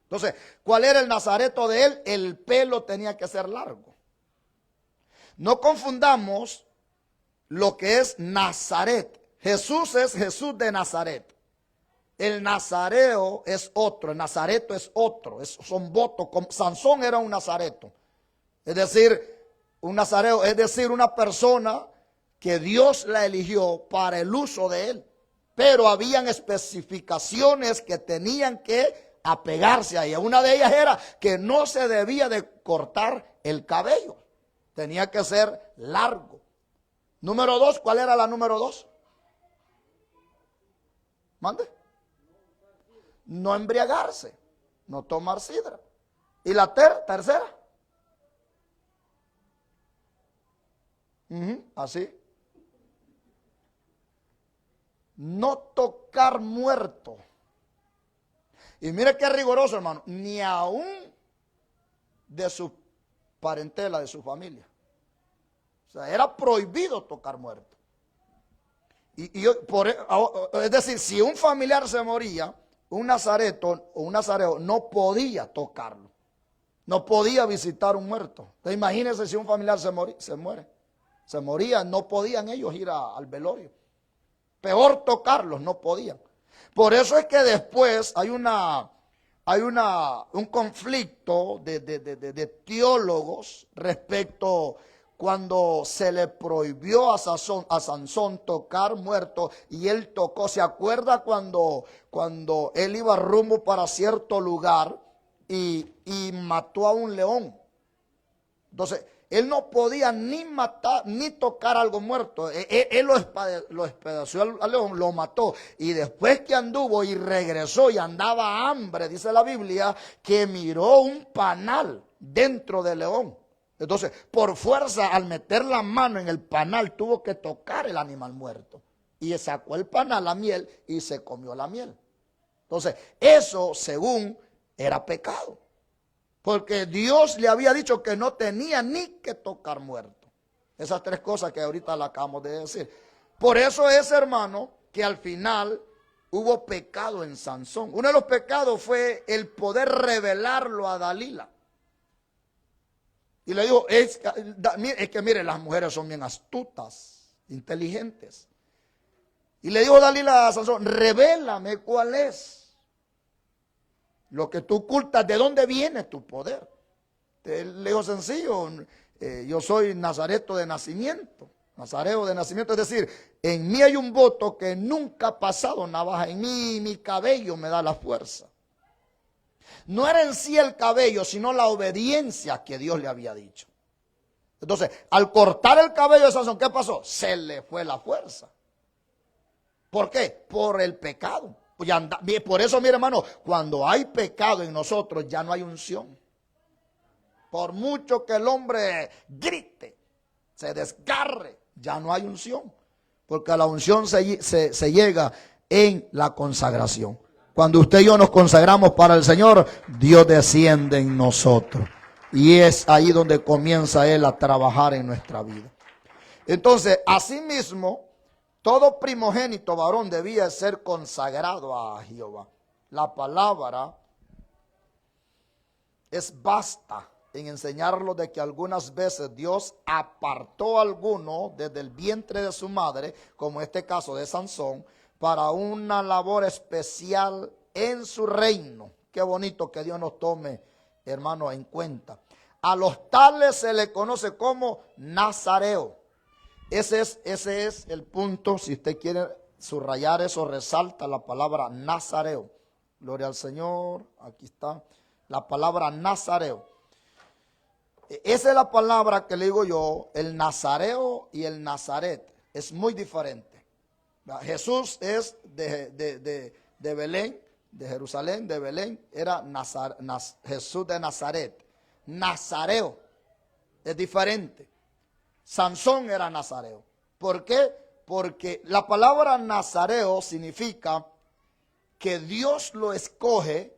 Entonces, ¿cuál era el nazareto de él? El pelo tenía que ser largo. No confundamos lo que es Nazaret. Jesús es Jesús de Nazaret. El nazareo es otro, el nazareto es otro, son votos. Sansón era un nazareto, es decir, un nazareo, es decir, una persona que Dios la eligió para el uso de él. Pero habían especificaciones que tenían que apegarse a ella. Una de ellas era que no se debía de cortar el cabello, tenía que ser largo. Número 2, ¿cuál era la número 2? Mande. No embriagarse, no tomar sidra. ¿Y la tercera? Así. No tocar muerto. Y mire qué riguroso, hermano. Ni aún de su parentela, de su familia. O sea, era prohibido tocar muerto. Es decir, si un familiar se moría, un nazareto o un nazareo no podía tocarlo. No podía visitar un muerto. Entonces, imagínense si un familiar se moría, no podían ellos ir al velorio. Peor tocarlos, no podían. Por eso es que después hay un conflicto de teólogos respecto cuando se le prohibió a Sansón tocar muerto y él tocó. ¿Se acuerda cuando él iba rumbo para cierto lugar y mató a un león? Entonces, él no podía ni matar, ni tocar algo muerto. Él lo espedació al león, lo mató. Y después que anduvo y regresó y andaba hambre, dice la Biblia, que miró un panal dentro del león. Entonces, por fuerza, al meter la mano en el panal, tuvo que tocar el animal muerto. Y sacó el panal, la miel, y se comió la miel. Entonces, eso, según, era pecado. Porque Dios le había dicho que no tenía ni que tocar muerto. Esas tres cosas que ahorita le acabamos de decir. Por eso es, hermano, que al final hubo pecado en Sansón. Uno de los pecados fue el poder revelarlo a Dalila. Y le dijo, es que mire, las mujeres son bien astutas, inteligentes. Y le dijo Dalila a Sansón, revélame cuál es lo que tú ocultas, de dónde viene tu poder. Le dijo sencillo, yo soy nazareto de nacimiento, nazareo de nacimiento, es decir, en mí hay un voto que nunca ha pasado navaja, en mí mi cabello me da la fuerza. No era en sí el cabello, sino la obediencia que Dios le había dicho. Entonces, al cortar el cabello de Sansón, ¿qué pasó? Se le fue la fuerza. ¿Por qué? Por el pecado. Por eso, mire, hermano, cuando hay pecado en nosotros, ya no hay unción. Por mucho que el hombre grite, se desgarre, ya no hay unción. Porque la unción se llega en la consagración. Cuando usted y yo nos consagramos para el Señor, Dios desciende en nosotros. Y es ahí donde comienza Él a trabajar en nuestra vida. Entonces, asimismo, todo primogénito varón debía ser consagrado a Jehová. La palabra es basta en enseñarlo de que algunas veces Dios apartó a alguno desde el vientre de su madre, como este caso de Sansón, para una labor especial en su reino. Qué bonito que Dios nos tome, hermano, en cuenta. A los tales se le conoce como nazareo. Ese es el punto. Si usted quiere subrayar eso, resalta la palabra nazareo. Gloria al Señor. Aquí está la palabra nazareo. Esa es la palabra que le digo yo, el nazareo y el nazaret. es muy diferente. Jesús es de Belén, de Jerusalén, de Belén, era Jesús de Nazaret, nazareo, es diferente. Sansón era nazareo. ¿Por qué? Porque la palabra nazareo significa que Dios lo escoge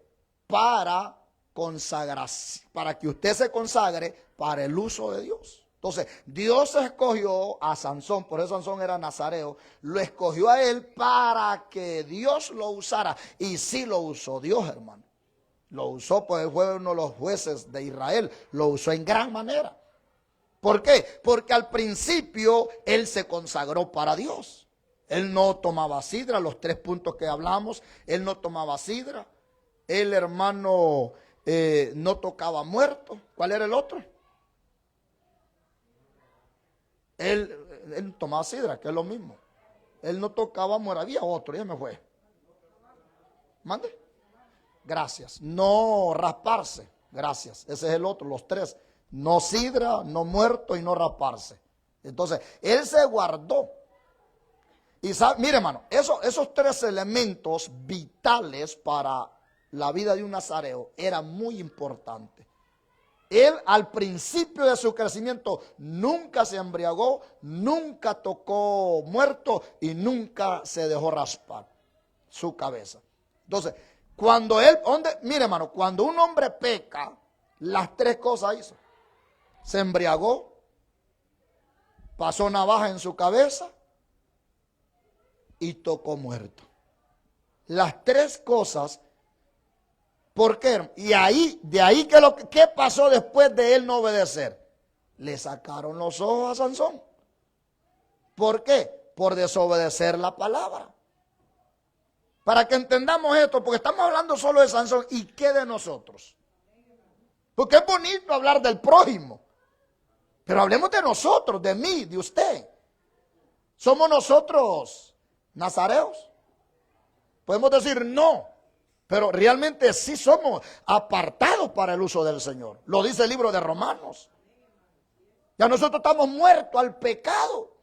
para consagrarse, para que usted se consagre para el uso de Dios. Entonces, Dios escogió a Sansón, por eso Sansón era nazareo, lo escogió a él para que Dios lo usara. Y sí lo usó Dios, hermano. Lo usó, pues fue uno de los jueces de Israel, lo usó en gran manera. ¿Por qué? Porque al principio él se consagró para Dios. Él no tomaba sidra, los 3 puntos que hablamos, él no tomaba sidra. El hermano no tocaba muerto. ¿Cuál era el otro? Él tomaba sidra, que es lo mismo. Él no tocaba muerto. Había otro, ya me fue. ¿Mande? Gracias. No rasparse. Gracias. Ese es el otro, los 3. No sidra, no muerto y no rasparse. Entonces, él se guardó. Y sabe, mire, hermano, esos 3 elementos vitales para la vida de un nazareo eran muy importantes. Él al principio de su crecimiento nunca se embriagó, nunca tocó muerto y nunca se dejó raspar su cabeza. Entonces, mire, hermano, cuando un hombre peca, las 3 cosas hizo. Se embriagó, pasó navaja en su cabeza y tocó muerto. Las 3 cosas. ¿Por qué? Y de ahí ¿qué pasó después de él no obedecer? Le sacaron los ojos a Sansón. ¿Por qué? Por desobedecer la palabra. Para que entendamos esto, porque estamos hablando solo de Sansón, ¿y qué de nosotros? Porque es bonito hablar del prójimo, pero hablemos de nosotros, de mí, de usted. ¿Somos nosotros nazareos? Podemos decir no. Pero realmente sí somos apartados para el uso del Señor. Lo dice el libro de Romanos. Ya nosotros estamos muertos al pecado.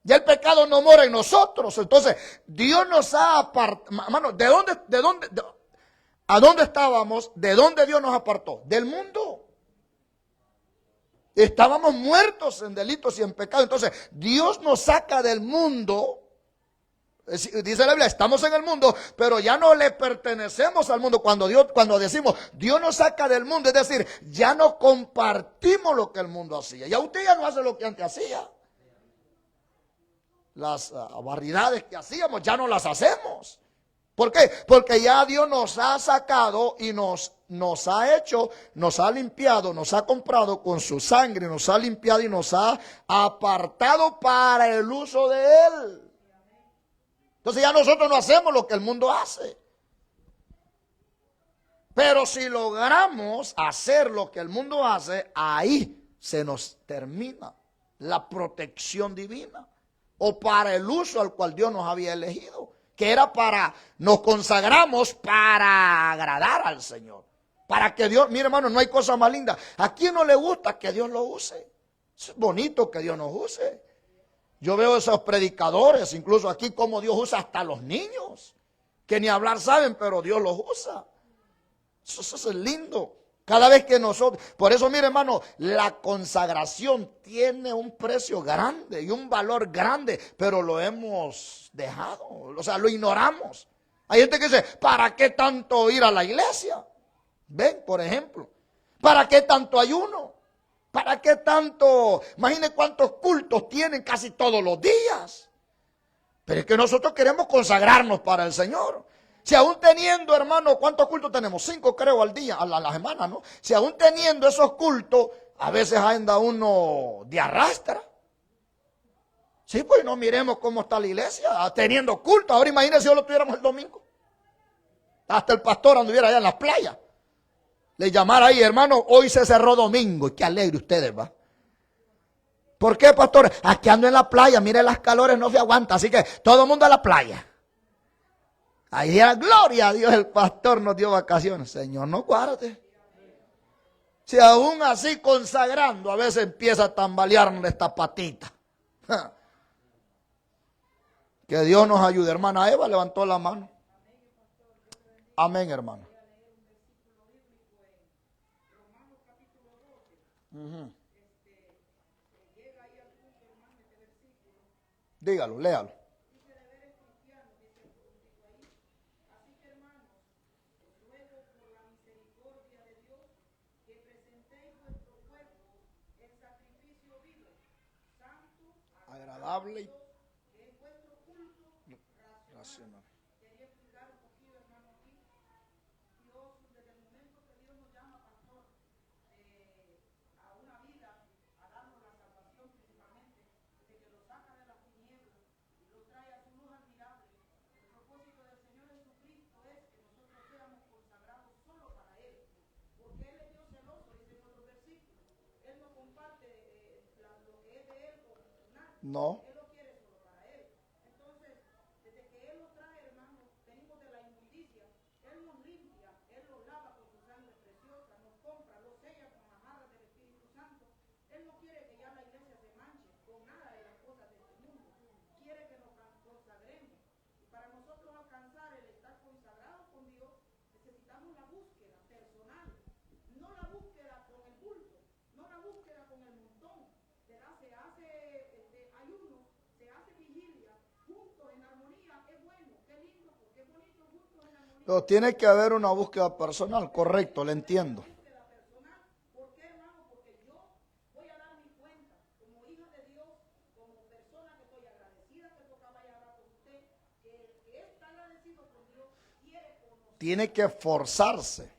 Ya el pecado no mora en nosotros. Entonces, Dios nos ha apartado. Hermano, ¿a dónde estábamos? ¿De dónde Dios nos apartó? Del mundo. Estábamos muertos en delitos y en pecado. Entonces, Dios nos saca del mundo. Dice la Biblia, estamos en el mundo, pero ya no le pertenecemos al mundo. Cuando decimos Dios nos saca del mundo, es decir, ya no compartimos lo que el mundo hacía. Ya usted ya no hace lo que antes hacía. Las barbaridades que hacíamos ya no las hacemos. ¿Por qué? Porque ya Dios nos ha sacado y nos ha hecho, nos ha limpiado, nos ha comprado con su sangre, nos ha limpiado y nos ha apartado para el uso de Él. Entonces ya nosotros no hacemos lo que el mundo hace. Pero si logramos hacer lo que el mundo hace, ahí se nos termina la protección divina. O para el uso al cual Dios nos había elegido. Que era nos consagramos para agradar al Señor. Para que Dios, mire hermano, no hay cosa más linda. ¿A quién no le gusta que Dios lo use? Es bonito que Dios nos use. Yo veo esos predicadores, incluso aquí, como Dios usa hasta a los niños, que ni hablar saben, pero Dios los usa. Eso es lindo. Cada vez que nosotros, por eso mire hermano, la consagración tiene un precio grande y un valor grande, pero lo hemos dejado, o sea, lo ignoramos. Hay gente que dice, ¿para qué tanto ir a la iglesia? Ven, por ejemplo, ¿para qué tanto ayuno? ¿Para qué tanto? Imaginen cuántos cultos tienen casi todos los días. Pero es que nosotros queremos consagrarnos para el Señor. Si aún teniendo, hermano, ¿cuántos cultos tenemos? 5 creo al día, a la semana, ¿no? Si aún teniendo esos cultos, a veces anda uno de arrastra. Sí, pues no miremos cómo está la iglesia, teniendo culto. Ahora imagínense si lo tuviéramos el domingo. Hasta el pastor anduviera allá en las playas. Le llamara ahí, hermano, hoy se cerró domingo. Y qué alegre ustedes, ¿va? ¿Por qué, pastor? Aquí ando en la playa, mire las calores, no se aguanta. Así que todo el mundo a la playa. Ahí era gloria a Dios, el pastor nos dio vacaciones. Señor, no guarde. Si aún así consagrando, a veces empieza a tambalearnos esta patita. Que Dios nos ayude. Hermana Eva levantó la mano. Amén, hermano. Ujú. Dígalo, léalo. Agradable. Racional. No. Pero tiene que haber una búsqueda personal, correcto, le entiendo. Tiene que esforzarse.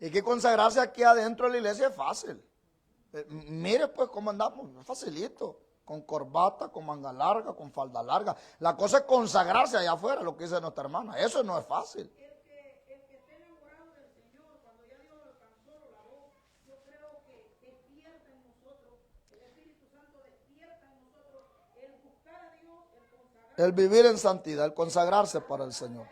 Y que consagrarse aquí adentro de la iglesia es fácil. Mire pues cómo andamos, es facilito. Con corbata, con manga larga, con falda larga. La cosa es consagrarse allá afuera, lo que dice nuestra hermana. Eso no es fácil. El vivir en santidad, el consagrarse para el Señor.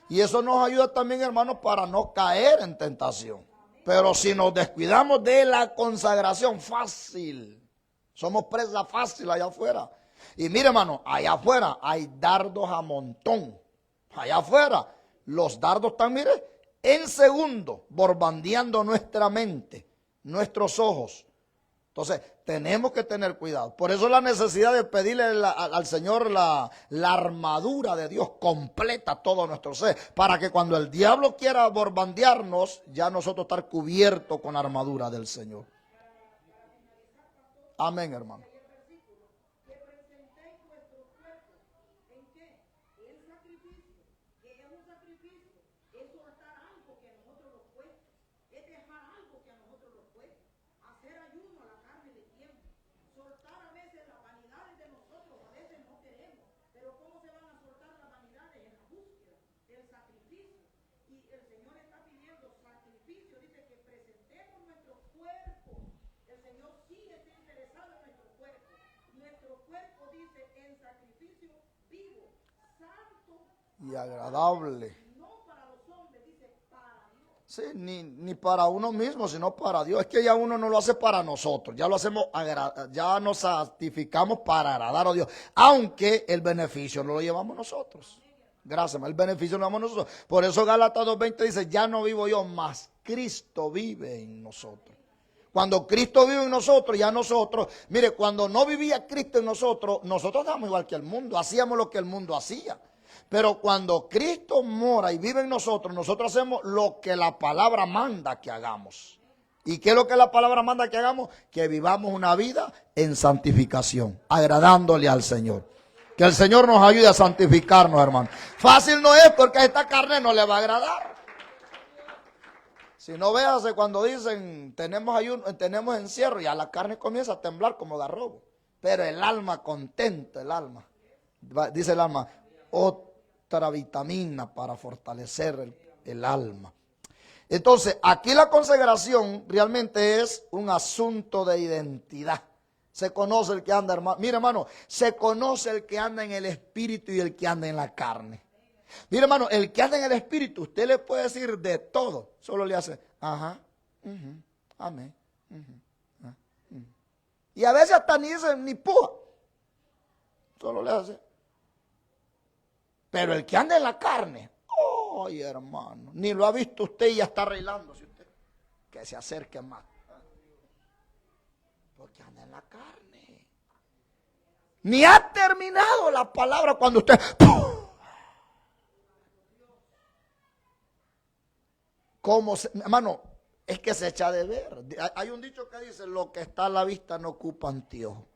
Y eso nos ayuda también, hermanos, para no caer en tentación. Pero si nos descuidamos de la consagración, fácil. Somos presa fácil allá afuera. Y mire, hermano, allá afuera hay dardos a montón. Allá afuera, los dardos están, mire, en segundo, borbandeando nuestra mente, nuestros ojos. Entonces, tenemos que tener cuidado. Por eso la necesidad de pedirle al Señor la armadura de Dios completa todo nuestro ser, para que cuando el diablo quiera borbandearnos, ya nosotros estar cubiertos con la armadura del Señor. Amén, hermano. Y agradable. Sí, ni para uno mismo, sino para Dios. Es que ya uno no lo hace para nosotros, ya lo hacemos, ya nos santificamos para agradar a Dios. Aunque el beneficio no lo llevamos nosotros. Gracias, el beneficio lo llevamos nosotros. Por eso Gálatas 2:20 dice, ya no vivo yo, más Cristo vive en nosotros. Cuando Cristo vive en nosotros, ya nosotros, mire, cuando no vivía Cristo en nosotros, nosotros éramos igual que el mundo, hacíamos lo que el mundo hacía. Pero cuando Cristo mora y vive en nosotros, nosotros hacemos lo que la palabra manda que hagamos. ¿Y qué es lo que la palabra manda que hagamos? Que vivamos una vida en santificación, agradándole al Señor. Que el Señor nos ayude a santificarnos, hermano. Fácil no es, porque a esta carne no le va a agradar. Si no, véase cuando dicen tenemos encierro, ya la carne comienza a temblar como garrobo. Pero el alma contenta, el alma. Dice el alma, otra vitamina para fortalecer el alma. Entonces, aquí la consagración realmente es un asunto de identidad. Se conoce el que anda, hermano. Mira, hermano, se conoce el que anda en el espíritu y el que anda en la carne. Mira, hermano, el que anda en el espíritu, usted le puede decir de todo. Solo le hace, ajá, amén. Y a veces hasta ni dice ni púa. Solo le hace. Pero el que anda en la carne, ay, hermano, ni lo ha visto usted y ya está arreglándose usted. Que se acerque más. Porque anda en la carne. Ni ha terminado la palabra cuando usted... ¿Cómo se, hermano? Es que se echa de ver. Hay un dicho que dice, lo que está a la vista no ocupa anteojo.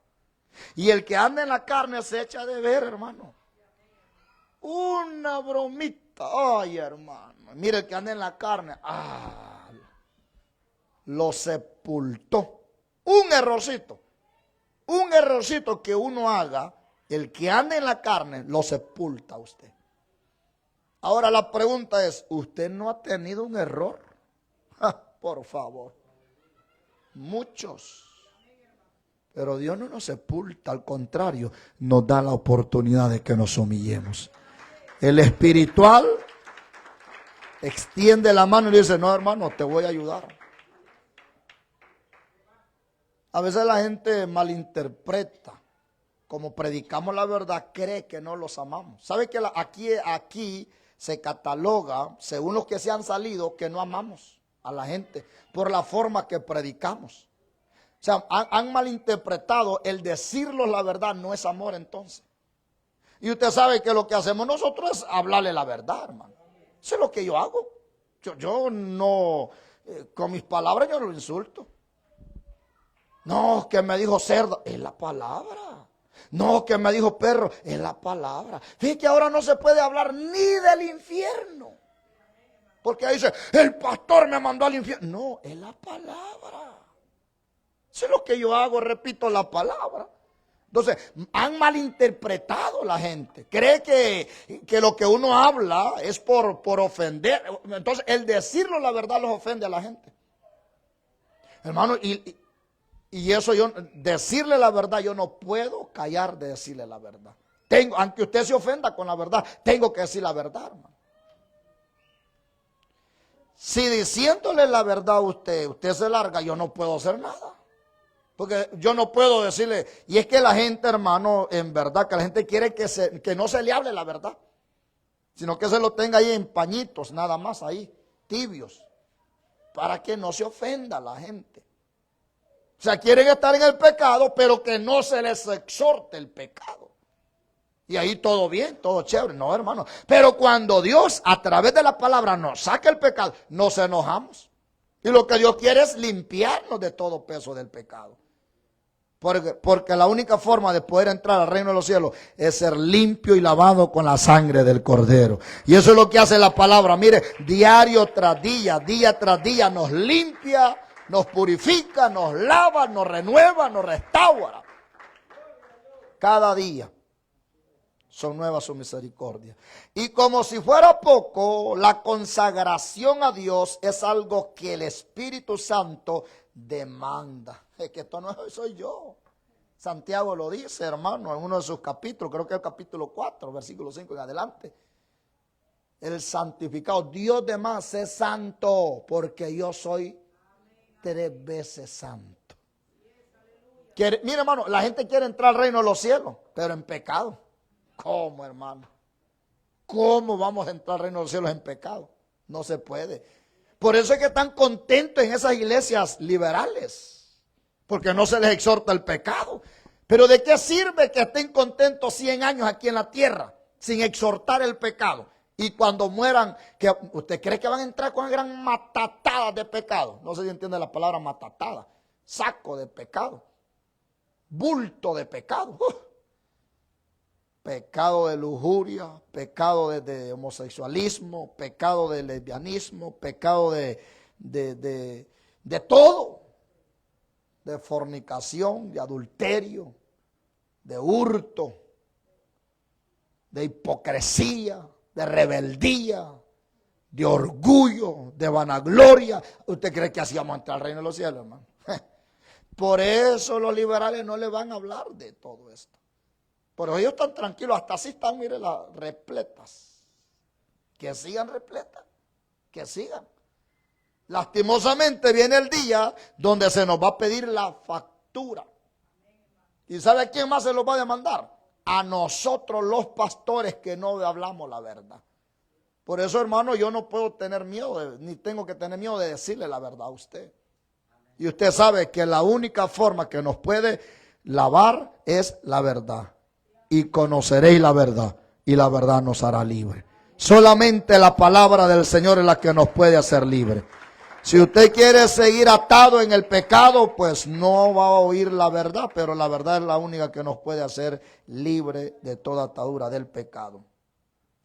Y el que anda en la carne se echa de ver, hermano. Una bromita. Ay, hermano. Mire, el que anda en la carne. Lo sepultó. Un errorcito. Un errorcito que uno haga, el que anda en la carne, lo sepulta a usted. Ahora la pregunta es, ¿usted no ha tenido un error? Por favor. Muchos. Pero Dios no nos sepulta, al contrario, nos da la oportunidad de que nos humillemos. El espiritual extiende la mano y dice, no, hermano, te voy a ayudar. A veces la gente malinterpreta. Como predicamos la verdad, cree que no los amamos. ¿Sabe que aquí se cataloga, según los que se han salido, que no amamos a la gente por la forma que predicamos? O sea, han malinterpretado el decirles la verdad no es amor entonces. Y usted sabe que lo que hacemos nosotros es hablarle la verdad, hermano. Eso es lo que yo hago. Yo no, con mis palabras yo no lo insulto. No, que me dijo cerdo, es la palabra. No, que me dijo perro, es la palabra. Fíjate que ahora no se puede hablar ni del infierno. Porque ahí dice, el pastor me mandó al infierno. No, es la palabra. Eso es lo que yo hago, repito la palabra. Entonces, han malinterpretado la gente. Cree que lo que uno habla es por ofender. Entonces, el decirlo la verdad los ofende a la gente. Hermano, y eso decirle la verdad, yo no puedo callar de decirle la verdad. Aunque usted se ofenda con la verdad, tengo que decir la verdad, hermano. Si diciéndole la verdad a usted se larga, yo no puedo hacer nada. Porque yo no puedo decirle, y es que la gente, hermano, en verdad, que la gente quiere que no se le hable la verdad, sino que se lo tenga ahí en pañitos, nada más ahí, tibios, para que no se ofenda la gente. O sea, quieren estar en el pecado, pero que no se les exhorte el pecado. Y ahí todo bien, todo chévere. No, hermano. Pero cuando Dios, a través de la palabra, nos saca el pecado, nos enojamos. Y lo que Dios quiere es limpiarnos de todo peso del pecado. Porque la única forma de poder entrar al reino de los cielos es ser limpio y lavado con la sangre del Cordero. Y eso es lo que hace la palabra. Mire, diario tras día tras día nos limpia, nos purifica, nos lava, nos renueva, nos restaura. Cada día son nuevas sus misericordias. Y como si fuera poco, la consagración a Dios es algo que el Espíritu Santo demanda. Es que esto no soy yo. Santiago lo dice, hermano, en uno de sus capítulos, creo que es el capítulo 4, versículo 5 en adelante. El santificado, Dios de más es santo, porque yo soy 3 veces santo. Mira, hermano, la gente quiere entrar al reino de los cielos, pero en pecado. ¿Cómo, hermano? ¿Cómo vamos a entrar al reino de los cielos en pecado? No se puede. Por eso es que están contentos en esas iglesias liberales, porque no se les exhorta el pecado. Pero ¿de qué sirve que estén contentos 100 años aquí en la tierra sin exhortar el pecado? Y cuando mueran, ¿usted cree que van a entrar con una gran matatada de pecado? No sé si entiende la palabra matatada. Saco de pecado. Bulto de pecado. Pecado de lujuria, pecado de homosexualismo, pecado de lesbianismo, pecado de todo. De fornicación, de adulterio, de hurto. de hipocresía, de rebeldía, de orgullo, de vanagloria. ¿Usted cree que así vamos a entrar al reino de los cielos, hermano? Por eso los liberales no le van a hablar de todo esto. Pero ellos están tranquilos, hasta así están, mire, las repletas. Que sigan repletas, que sigan. Lastimosamente viene el día donde se nos va a pedir la factura. ¿Y sabe a quién más se los va a demandar? A nosotros los pastores que no hablamos la verdad. Por eso, hermano, yo no puedo tener miedo, ni tengo que tener miedo de decirle la verdad a usted. Y usted sabe que la única forma que nos puede lavar es la verdad. Y conoceréis la verdad, y la verdad nos hará libre. Solamente la palabra del Señor es la que nos puede hacer libre. Si usted quiere seguir atado en el pecado, pues no va a oír la verdad, pero la verdad es la única que nos puede hacer libre de toda atadura del pecado.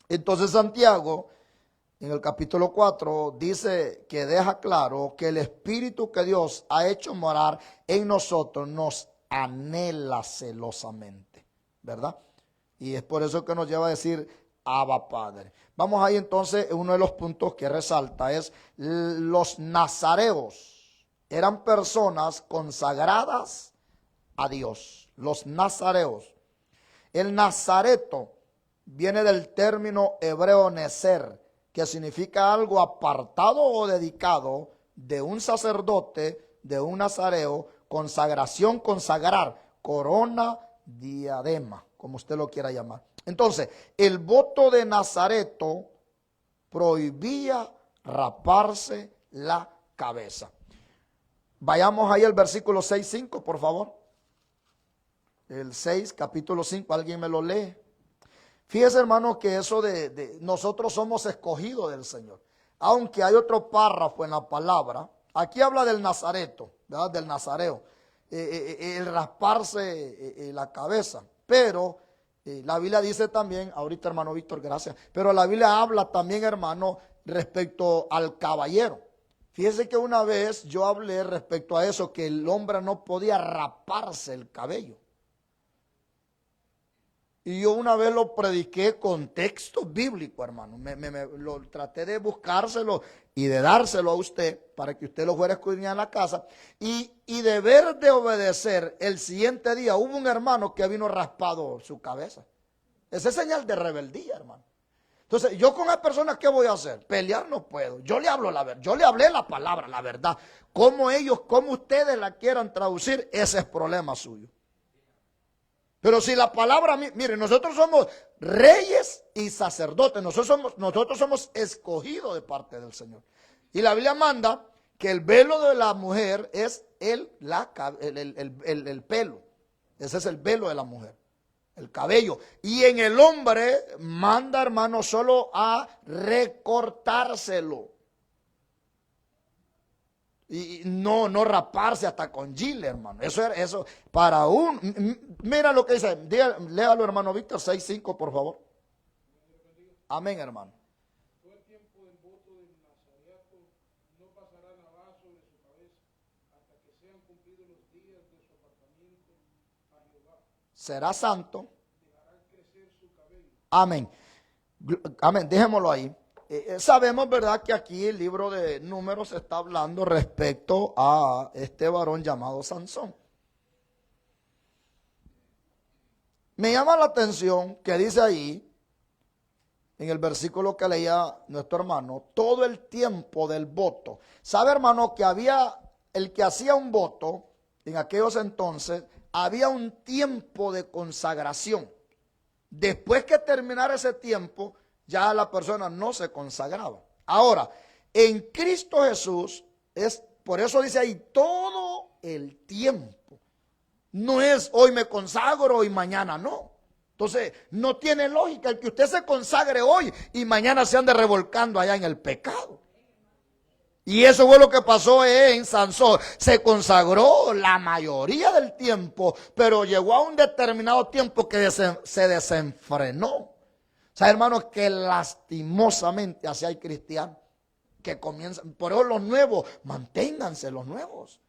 Entonces Santiago, en el capítulo 4, dice que deja claro que el Espíritu que Dios ha hecho morar en nosotros nos anhela celosamente, ¿verdad? Y es por eso que nos lleva a decir Abba Padre. Vamos ahí entonces, uno de los puntos que resalta es los nazareos. Eran personas consagradas a Dios, los nazareos. El nazareto viene del término hebreo nezer, que significa algo apartado o dedicado de un sacerdote, de un nazareo, consagración, consagrar, corona, diadema, como usted lo quiera llamar. Entonces, el voto de Nazareto prohibía raparse la cabeza. Vayamos ahí al versículo 6:5, por favor. El 6, capítulo 5, ¿alguien me lo lee? Fíjese, hermano, que eso de nosotros somos escogidos del Señor. Aunque hay otro párrafo en la palabra, aquí habla del Nazareto, ¿verdad? Del nazareo, el rasparse la cabeza, pero la Biblia dice también, ahorita hermano Víctor, gracias, pero la Biblia habla también, hermano, respecto al caballero. Fíjese que una vez yo hablé respecto a eso, que el hombre no podía raparse el cabello. Y yo una vez lo prediqué con texto bíblico, hermano. Lo traté de buscárselo y de dárselo a usted para que usted lo fuera a escudriñar en la casa. Y deber de obedecer, el siguiente día hubo un hermano que vino raspado su cabeza. Esa es señal de rebeldía, hermano. Entonces, yo con las personas, ¿qué voy a hacer? Pelear no puedo. Yo le hablo la verdad. Yo le hablé la palabra, la verdad. Como ustedes la quieran traducir, ese es problema suyo. Pero si la palabra, mire, nosotros somos reyes y sacerdotes, nosotros somos escogidos de parte del Señor. Y la Biblia manda que el velo de la mujer es el pelo. Ese es el velo de la mujer, el cabello. Y en el hombre manda, hermano, solo a recortárselo. Y no raparse hasta con gilet, hermano. Eso para mira lo que dice. Léalo, hermano Víctor, 6:5, por favor. Amén, hermano. Todo el tiempo del voto del nazareato no pasará navaja sobre su cabeza hasta que sean cumplidos los días de su apartamiento a Jehová. Será santo. Dejarán crecer su cabello. Amén. Amén, dejémoslo ahí. Sabemos, ¿verdad?, que aquí el libro de Números está hablando respecto a este varón llamado Sansón. Me llama la atención que dice ahí, en el versículo que leía nuestro hermano, todo el tiempo del voto. ¿Sabe, hermano, que había el que hacía un voto en aquellos entonces, había un tiempo de consagración? Después que terminara ese tiempo, ya la persona no se consagraba. Ahora, en Cristo Jesús, por eso dice ahí, todo el tiempo. No es hoy me consagro y mañana no. Entonces, no tiene lógica el que usted se consagre hoy y mañana se ande revolcando allá en el pecado. Y eso fue lo que pasó en Sansón. Se consagró la mayoría del tiempo, pero llegó a un determinado tiempo que se desenfrenó. O sea, hermanos, que lastimosamente así hay cristianos que comienzan. Por eso los nuevos, manténganse los nuevos.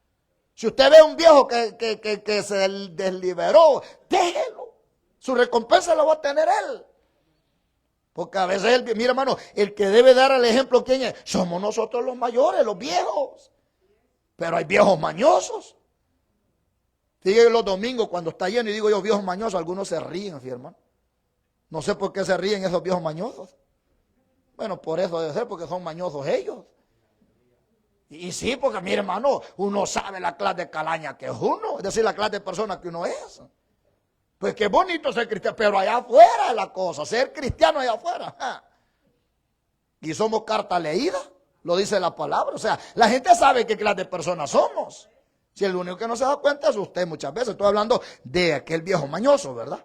Si usted ve a un viejo que se desliberó, déjelo. Su recompensa la va a tener él. Porque a veces, mira hermano, el que debe dar el ejemplo, ¿quién es? Somos nosotros los mayores, los viejos. Pero hay viejos mañosos. Fíjense los domingos cuando está lleno y digo yo viejos mañosos, algunos se ríen, ¿sí, hermano? No sé por qué se ríen esos viejos mañosos. Bueno, por eso debe ser, porque son mañosos ellos. Y sí, porque mire hermano, uno sabe la clase de calaña que es uno, es decir, la clase de persona que uno es. Pues qué bonito ser cristiano, pero allá afuera es la cosa, ser cristiano allá afuera. ¡Ja! Y somos carta leída, lo dice la palabra. O sea, la gente sabe qué clase de personas somos. Si el único que no se da cuenta es usted muchas veces. Estoy hablando de aquel viejo mañoso, ¿verdad?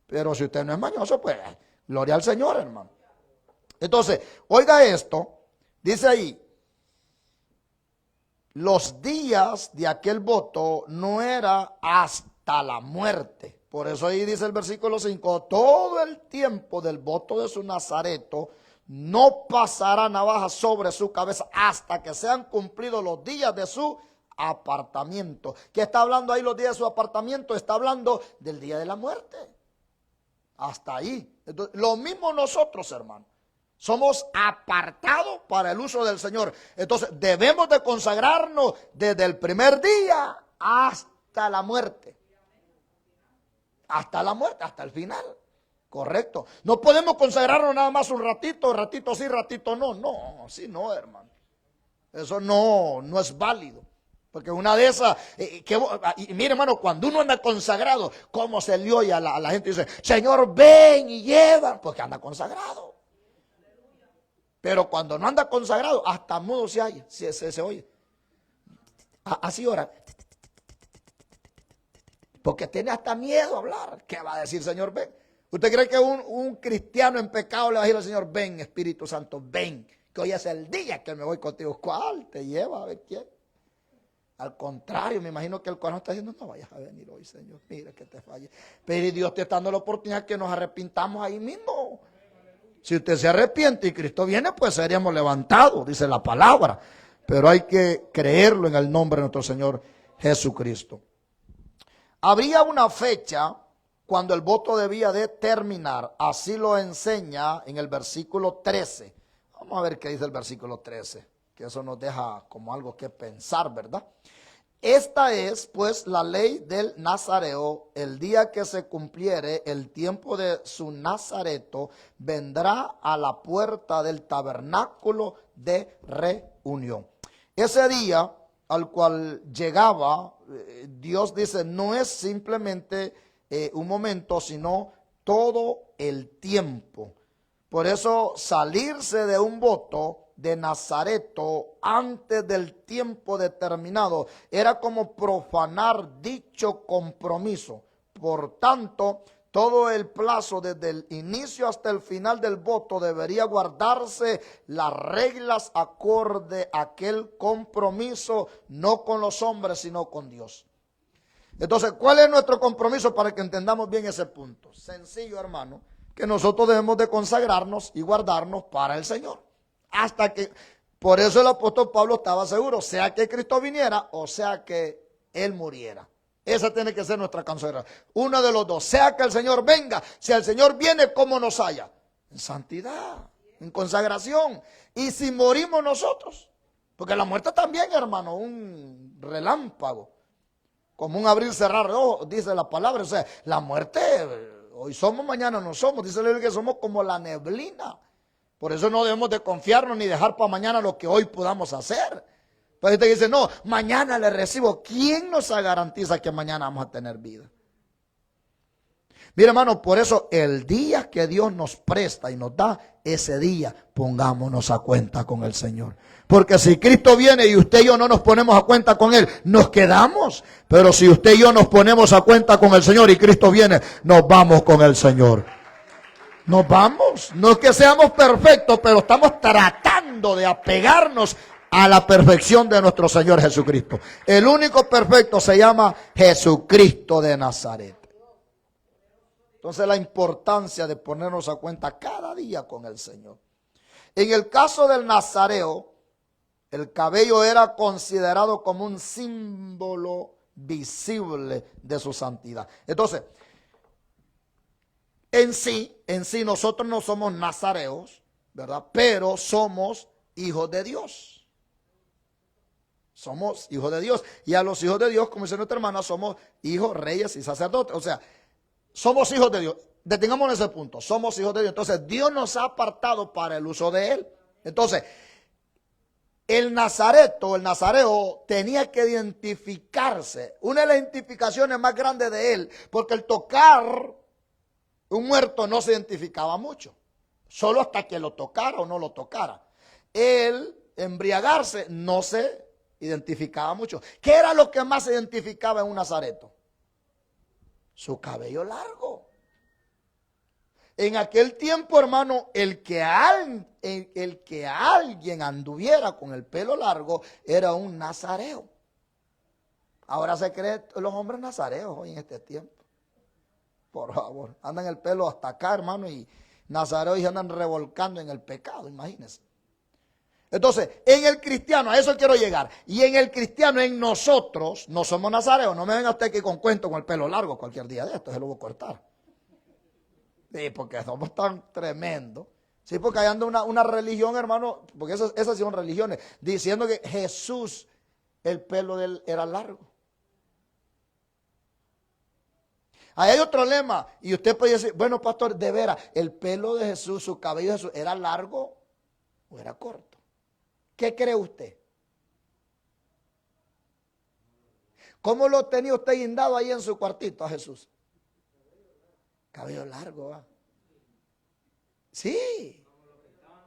Pero si usted no es mañoso, pues gloria al Señor, hermano. Entonces, oiga esto, dice ahí, los días de aquel voto no era hasta la muerte. Por eso ahí dice el versículo 5, todo el tiempo del voto de su nazareto no pasará navaja sobre su cabeza hasta que sean cumplidos los días de su apartamiento. ¿Qué está hablando ahí los días de su apartamiento? Está hablando del día de la muerte. Hasta ahí. Entonces, lo mismo nosotros, hermano. Somos apartados para el uso del Señor. Entonces debemos de consagrarnos desde el primer día hasta la muerte. Hasta la muerte, hasta el final. Correcto. No podemos consagrarnos nada más un ratito sí, ratito no. No, sí no, hermano. Eso no es válido. Porque una de esas, y mire hermano, cuando uno anda consagrado, ¿cómo se le oye a la gente? Dice, Señor, ven y lleva, porque anda consagrado. Pero cuando no anda consagrado, hasta mudo se oye. Se oye. Así ora. Porque tiene hasta miedo a hablar. ¿Qué va a decir, Señor, ven? ¿Usted cree que un cristiano en pecado le va a decir al Señor, ven, Espíritu Santo, ven, que hoy es el día que me voy contigo? ¿Cuál te lleva? A ver quién. Al contrario, me imagino que el corazón está diciendo, no vayas a venir hoy, Señor, mira que te falle. Pero Dios te está dando la oportunidad que nos arrepintamos ahí mismo. Si usted se arrepiente y Cristo viene, pues seríamos levantados, dice la palabra. Pero hay que creerlo en el nombre de nuestro Señor Jesucristo. Habría una fecha cuando el voto debía de terminar. Así lo enseña en el versículo 13. Vamos a ver qué dice el versículo 13, que eso nos deja como algo que pensar, ¿verdad? Esta es pues la ley del Nazareo: el día que se cumpliere el tiempo de su nazareto, vendrá a la puerta del tabernáculo de reunión. Ese día al cual llegaba, Dios dice, no es simplemente un momento, sino todo el tiempo. Por eso salirse de un voto de Nazareto antes del tiempo determinado era como profanar dicho compromiso. Por tanto, todo el plazo desde el inicio hasta el final del voto debería guardarse las reglas acorde a aquel compromiso, no con los hombres sino con Dios. Entonces, ¿cuál es nuestro compromiso para que entendamos bien ese punto? Sencillo, hermano, que nosotros debemos de consagrarnos y guardarnos para el Señor. Hasta que, por eso el apóstol Pablo estaba seguro, sea que Cristo viniera o sea que Él muriera. Esa tiene que ser nuestra consagración. Uno de los dos, sea que el Señor venga, si el Señor viene, ¿cómo nos halla? En santidad, en consagración. Y si morimos nosotros, porque la muerte también, hermano, un relámpago, como un abrir cerrar de ojos, dice la palabra. O sea, la muerte, hoy somos, mañana no somos. Dice la Biblia que somos como la neblina. Por eso no debemos de confiarnos ni dejar para mañana lo que hoy podamos hacer. Pues usted dice, no, mañana le recibo. ¿Quién nos garantiza que mañana vamos a tener vida? Mira, hermano, por eso el día que Dios nos presta y nos da, ese día pongámonos a cuenta con el Señor. Porque si Cristo viene y usted y yo no nos ponemos a cuenta con Él, nos quedamos. Pero si usted y yo nos ponemos a cuenta con el Señor y Cristo viene, nos vamos con el Señor. Nos vamos. No es que seamos perfectos, pero estamos tratando de apegarnos a la perfección de nuestro Señor Jesucristo. El único perfecto se llama Jesucristo de Nazaret. Entonces la importancia de ponernos a cuenta cada día con el Señor. En el caso del nazareo, el cabello era considerado como un símbolo visible de su santidad. Entonces, en sí nosotros no somos nazareos, ¿verdad? Pero somos hijos de Dios. Somos hijos de Dios. Y a los hijos de Dios, como dice nuestra hermana, somos hijos, reyes y sacerdotes. O sea, somos hijos de Dios. Detengamos en ese punto. Somos hijos de Dios. Entonces, Dios nos ha apartado para el uso de Él. Entonces, el nazareto, el nazareo, tenía que identificarse. Una de las identificaciones más grandes de él, porque el tocar un muerto no se identificaba mucho. Solo hasta que lo tocara o no lo tocara. El embriagarse no se identificaba mucho. ¿Qué era lo que más se identificaba en un nazareto? Su cabello largo. En aquel tiempo, hermano, el que alguien anduviera con el pelo largo era un nazareo. Ahora se creen los hombres nazareos hoy en este tiempo. Por favor, andan el pelo hasta acá, hermano, y nazareos y andan revolcando en el pecado, imagínense. Entonces, en el cristiano, a eso quiero llegar. Y en el cristiano, en nosotros, no somos nazareos. No me venga usted aquí con cuento con el pelo largo cualquier día de esto, se lo voy a cortar. Sí, porque somos tan tremendos. Sí, porque hay anda una religión, hermano, porque esas son religiones, diciendo que Jesús, el pelo de él era largo. Ahí hay otro lema, y usted puede decir, bueno, pastor, de veras, el pelo de Jesús, su cabello de Jesús, ¿era largo o era corto? ¿Qué cree usted? ¿Cómo lo tenía usted guindado ahí en su cuartito a Jesús? Cabello largo, ¿va? Sí.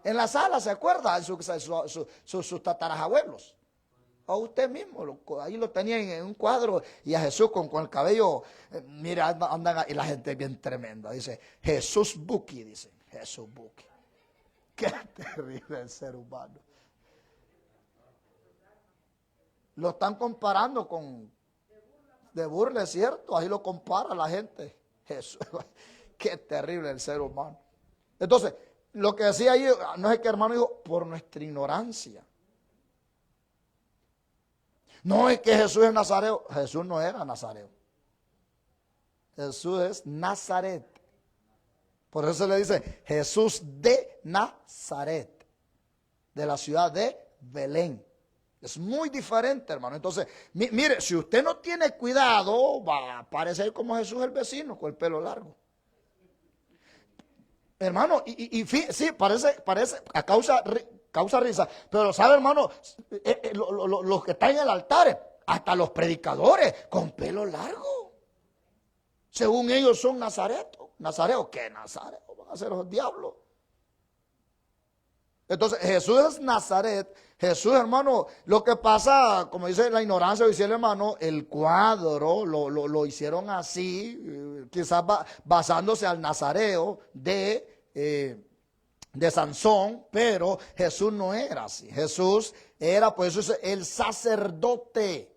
En la sala, ¿se acuerda? Sus tatarabuelos. O usted mismo, ahí lo tenía en un cuadro y a Jesús con el cabello, mira, andan y la gente bien tremenda. Dice, Jesús Buki, dice, Jesús Buki. Qué terrible el ser humano. Lo están comparando con, de burla, es cierto, ahí lo compara la gente. Jesús, qué terrible el ser humano. Entonces, lo que decía ahí, no es que hermano dijo, por nuestra ignorancia. No es que Jesús es nazareo. Jesús no era nazareo. Jesús es Nazaret. Por eso se le dice Jesús de Nazaret, de la ciudad de Belén. Es muy diferente, hermano. Entonces, mire, si usted no tiene cuidado, va a parecer como Jesús el vecino, con el pelo largo. Hermano, sí, parece, causa risa, pero sabe, hermano, los que están en el altar, hasta los predicadores, con pelo largo. Según ellos son nazareos. ¿Nazareos? ¿Qué nazareos? Van a ser los diablos. Entonces, Jesús es Nazaret. Jesús, hermano, lo que pasa, como dice la ignorancia, dice el hermano, el cuadro lo hicieron así, quizás basándose al nazareo de Sansón, pero Jesús no era así. Jesús era, pues eso es el sacerdote.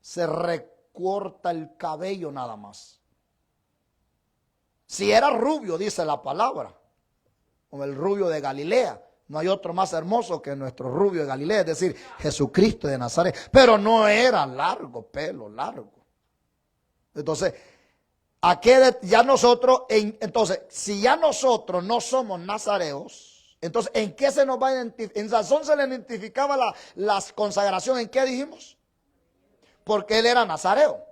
Se recorta el cabello nada más. Si era rubio, dice la palabra, como el rubio de Galilea. No hay otro más hermoso que nuestro rubio de Galilea, es decir, Jesucristo de Nazaret. Pero no era largo, pelo largo. Entonces, ya nosotros, entonces, si ya nosotros no somos nazareos, entonces, ¿en qué se nos va a identificar? En Sansón se le identificaba la consagración, ¿en qué dijimos? Porque él era nazareo.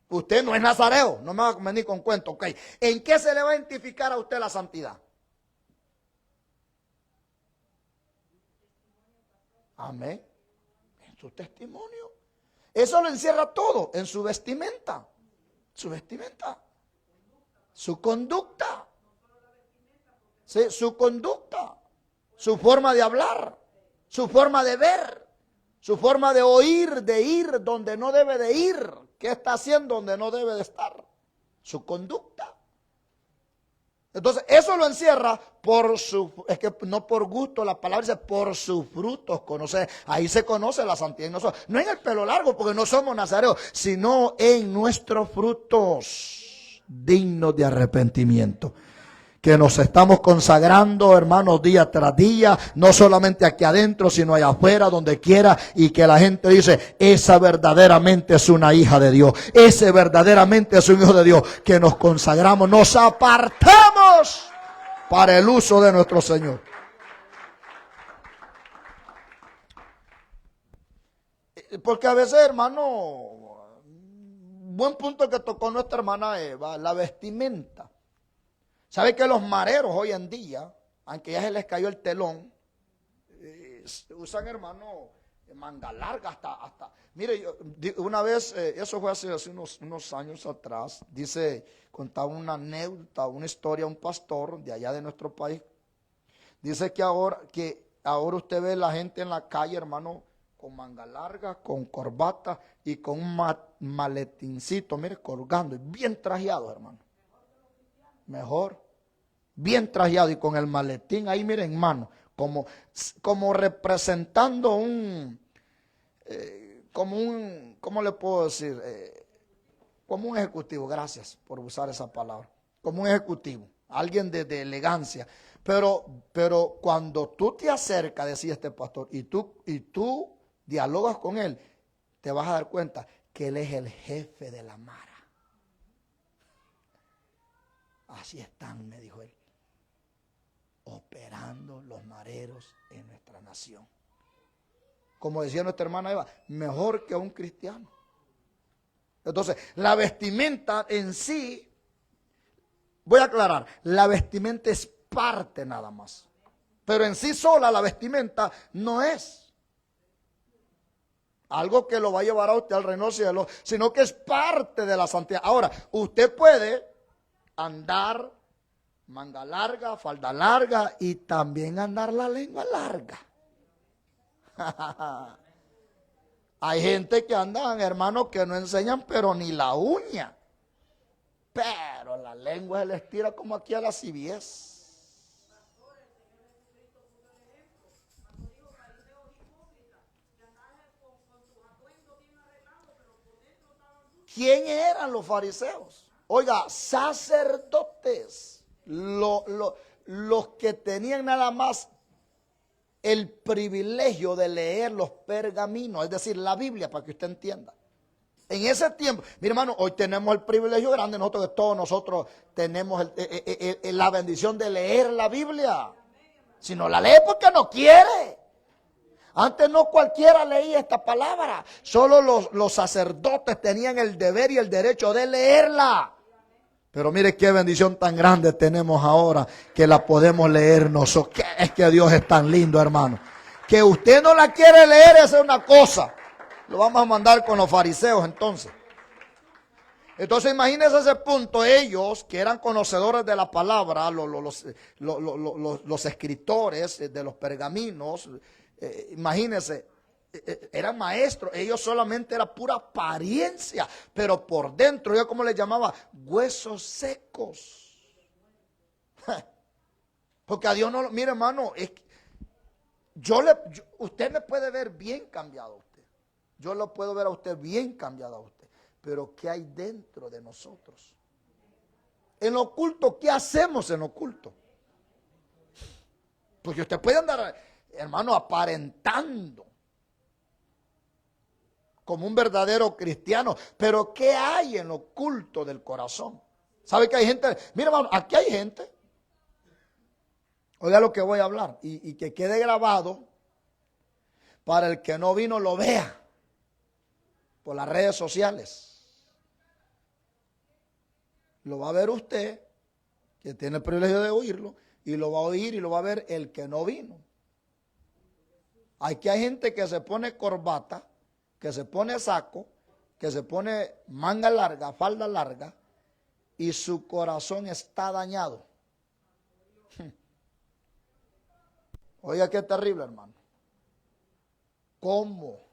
Usted no es nazareo, no me va a venir con cuento, ok. ¿En qué se le va a identificar a usted la santidad? Amén. En su testimonio. Eso lo encierra todo en su vestimenta. Su vestimenta. Su conducta. Sí, su conducta. Su forma de hablar. Su forma de ver. Su forma de oír, de ir donde no debe de ir. ¿Qué está haciendo donde no debe de estar? Su conducta. Entonces, eso lo encierra es que no por gusto, la palabra dice por sus frutos conocer. Ahí se conoce la santidad en nosotros. No en el pelo largo, porque no somos nazareos, sino en nuestros frutos dignos de arrepentimiento. que nos estamos consagrando, hermanos, día tras día, no solamente aquí adentro, sino allá afuera, donde quiera, y que la gente dice, esa verdaderamente es una hija de Dios, ese verdaderamente es un hijo de Dios, que nos consagramos, nos apartamos para el uso de nuestro Señor. Porque a veces, hermano, buen punto que tocó nuestra hermana Eva, la vestimenta. ¿Sabe que los mareros hoy en día, aunque ya se les cayó el telón, usan, hermano, manga larga hasta mire, una vez, eso fue hace unos años atrás, contaba una anécdota, una historia, un pastor de allá de nuestro país, dice que ahora usted ve la gente en la calle, hermano, con manga larga, con corbata y con un maletincito, mire, colgando, bien trajeado, hermano. Mejor. Bien trajeado y con el maletín ahí, miren, en mano, como representando ¿cómo le puedo decir? Como un ejecutivo, gracias por usar esa palabra, como un ejecutivo, alguien de elegancia, pero cuando tú te acercas, decía este pastor, y tú dialogas con él, te vas a dar cuenta que él es el jefe de la mara. Así están, me dijo él, operando los mareros en nuestra nación. Como decía nuestra hermana Eva, mejor que un cristiano. Entonces, la vestimenta en sí, voy a aclarar, la vestimenta es parte nada más. Pero en sí sola la vestimenta no es algo que lo va a llevar a usted al reino del cielo, sino que es parte de la santidad. Ahora, usted puede andar manga larga, falda larga y también andar la lengua larga. Hay gente que andan, hermanos, que no enseñan pero ni la uña, pero la lengua se les tira como aquí a la CBS. ¿Quién eran los fariseos? Oiga, sacerdotes, los que tenían nada más el privilegio de leer los pergaminos, es decir, la Biblia, para que usted entienda. En ese tiempo, mi hermano, hoy tenemos el privilegio grande, nosotros que todos nosotros tenemos la bendición de leer la Biblia. Si no la lee porque no quiere. Antes no cualquiera leía esta palabra, solo los sacerdotes tenían el deber y el derecho de leerla. Pero mire qué bendición tan grande tenemos ahora que la podemos leer nosotros. Es que Dios es tan lindo, hermano. Que usted no la quiere leer, esa es una cosa. Lo vamos a mandar con los fariseos entonces. Entonces imagínense ese punto, ellos que eran conocedores de la palabra, los escritores de los pergaminos, imagínense, eran maestros, ellos solamente era pura apariencia, pero por dentro, yo como les llamaba, huesos secos. Porque a Dios no, mire hermano, usted me puede ver bien cambiado a usted, yo lo puedo ver a usted bien cambiado a usted, pero ¿qué hay dentro de nosotros? En lo oculto, ¿qué hacemos en lo oculto? Porque usted puede andar, hermano, aparentando como un verdadero cristiano, pero ¿qué hay en lo oculto del corazón? ¿Sabe que hay gente? Mira, hermano, aquí hay gente, oiga lo que voy a hablar, y que quede grabado para el que no vino lo vea por las redes sociales. Lo va a ver usted, que tiene el privilegio de oírlo, y lo va a oír y lo va a ver el que no vino. Aquí hay gente que se pone corbata, que se pone saco, que se pone manga larga, falda larga, y su corazón está dañado. Oiga, qué terrible, hermano. ¿Cómo?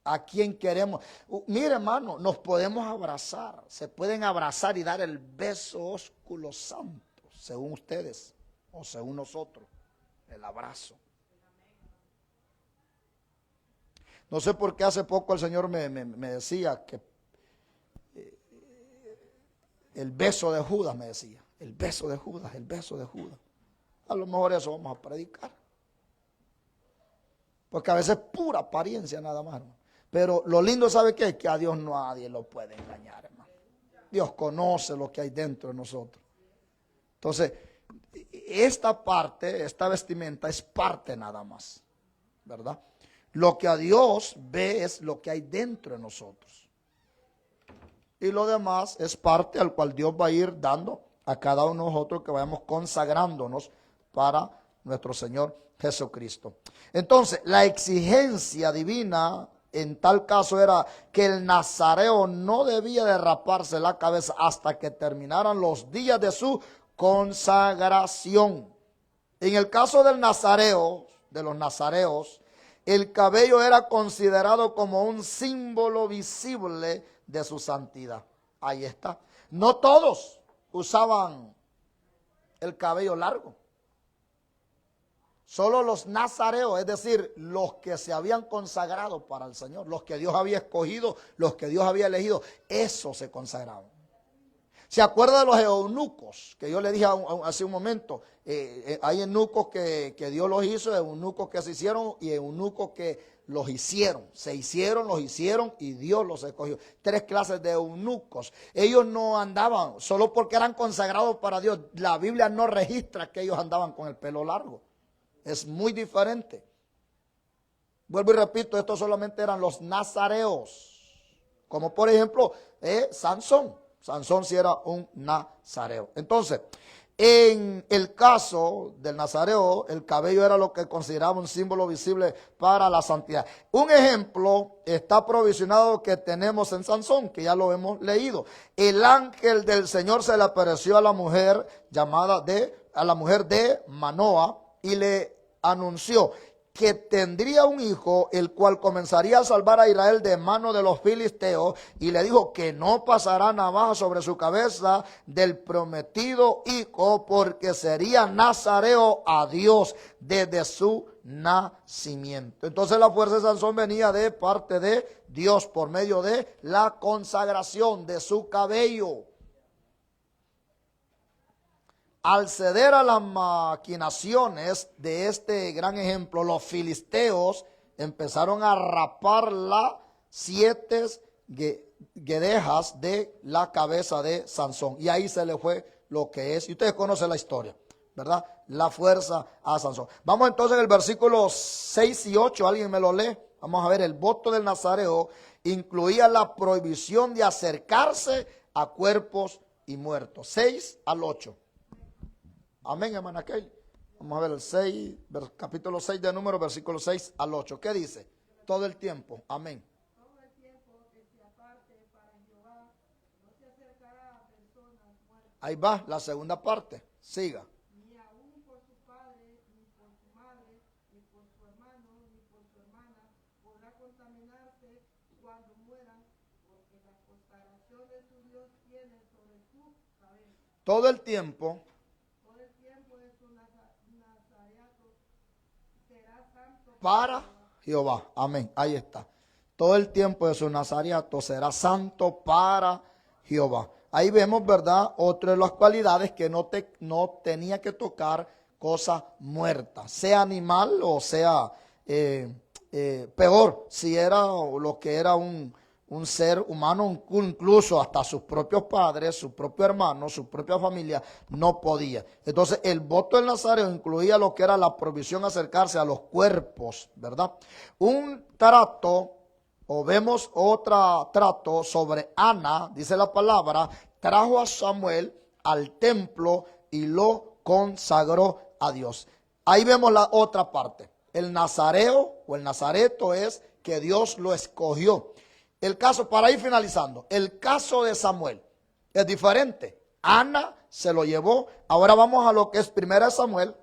¿A quién queremos? Mire, hermano, nos podemos abrazar, se pueden abrazar y dar el beso ósculo santo, según ustedes o según nosotros, el abrazo. No sé por qué hace poco el Señor me decía que el beso de Judas, me decía, El beso de Judas, el beso de Judas. A lo mejor eso vamos a predicar. Porque a veces es pura apariencia nada más, hermano. Pero lo lindo, ¿sabe qué? Que a Dios nadie lo puede engañar, hermano. Dios conoce lo que hay dentro de nosotros. Entonces, esta parte, esta vestimenta es parte nada más, ¿verdad? Lo que a Dios ve es lo que hay dentro de nosotros. Y lo demás es parte al cual Dios va a ir dando a cada uno de nosotros que vayamos consagrándonos para nuestro Señor Jesucristo. Entonces, la exigencia divina en tal caso era que el nazareo no debía de raparse la cabeza hasta que terminaran los días de su consagración. En el caso del nazareo, de los nazareos, el cabello era considerado como un símbolo visible de su santidad. Ahí está. No todos usaban el cabello largo. Solo los nazareos, es decir, los que se habían consagrado para el Señor, los que Dios había escogido, los que Dios había elegido, esos se consagraban. ¿Se acuerda de los eunucos? Que yo le dije hace un momento. Hay eunucos que Dios los hizo, eunucos que se hicieron y eunucos que los hicieron. Se hicieron, los hicieron y Dios los escogió. 3 clases de eunucos. Ellos no andaban solo porque eran consagrados para Dios. La Biblia no registra que ellos andaban con el pelo largo. Es muy diferente. Vuelvo y repito, estos solamente eran los nazareos. Como por ejemplo, Sansón. Sansón sí era un nazareo. Entonces, en el caso del nazareo, el cabello era lo que consideraba un símbolo visible para la santidad. Un ejemplo está provisionado que tenemos en Sansón, que ya lo hemos leído. El ángel del Señor se le apareció a la mujer de Manoa y le anunció que tendría un hijo, el cual comenzaría a salvar a Israel de mano de los filisteos, y le dijo que no pasará navaja sobre su cabeza del prometido hijo, porque sería nazareo a Dios desde su nacimiento. Entonces la fuerza de Sansón venía de parte de Dios por medio de la consagración de su cabello. Al ceder a las maquinaciones de este gran ejemplo, los filisteos empezaron a rapar las 7 guedejas de la cabeza de Sansón. Y ahí se le fue lo que es, y ustedes conocen la historia, ¿verdad? La fuerza a Sansón. Vamos entonces en el versículo 6 y 8, ¿alguien me lo lee? Vamos a ver, el voto del nazareo incluía la prohibición de acercarse a cuerpos y muertos. 6 al 8. Amén, hermana Kelly. Vamos a ver el 6, capítulo 6 de Números, versículo 6 al 8. ¿Qué dice? Todo el tiempo. Amén. Todo el tiempo que se aparte para Jehová, no se acercará a personas muertas. Ahí va, la segunda parte. Siga. Ni aun por su padre, ni por su madre, ni por su hermano, ni por su hermana, podrá contaminarse cuando mueran, porque la consagración de su Dios tiene sobre su cabeza. Todo el tiempo para Jehová. Amén. Ahí está. Todo el tiempo de su nazariato será santo para Jehová. Ahí vemos, ¿verdad? Otra de las cualidades que no tenía que tocar cosa muerta, sea animal o sea peor, si era lo que era un ser humano, incluso hasta sus propios padres, sus propios hermanos, su propia familia, no podía. Entonces, el voto del nazareo incluía lo que era la prohibición acercarse a los cuerpos, ¿verdad? Un trato, o vemos otro trato sobre Ana, dice la palabra, trajo a Samuel al templo y lo consagró a Dios. Ahí vemos la otra parte. El nazareo o el nazareto es que Dios lo escogió. El caso, para ir finalizando, el caso de Samuel es diferente. Ana se lo llevó. Ahora vamos a lo que es 1 Samuel.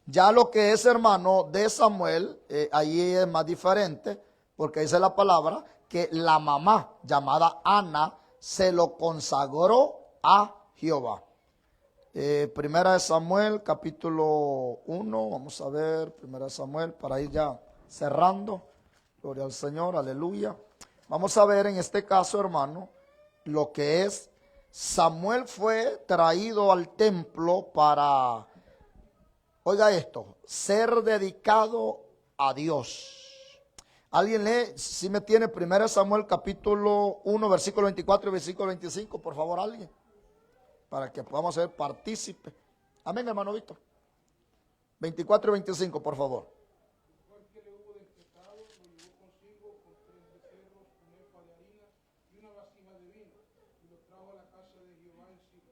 Ya lo que es hermano de Samuel, ahí es más diferente, porque dice la palabra que la mamá llamada Ana se lo consagró a Jehová. 1 Samuel capítulo 1, vamos a ver, 1 Samuel para ir ya cerrando. Gloria al Señor, aleluya. Vamos a ver en este caso, hermano, lo que es Samuel fue traído al templo para, oiga esto, ser dedicado a Dios. ¿Alguien lee? Si me tiene 1 Samuel capítulo 1, versículo 24 y versículo 25, por favor, alguien. Para que podamos ser partícipes. Amén, hermano Víctor. 24 y 25, por favor. Fue el que le hubo despejado, lo llevó consigo con 3 becerros, un efa de harina y una vasija de vino, y lo trajo a la casa de Jehová en Silo.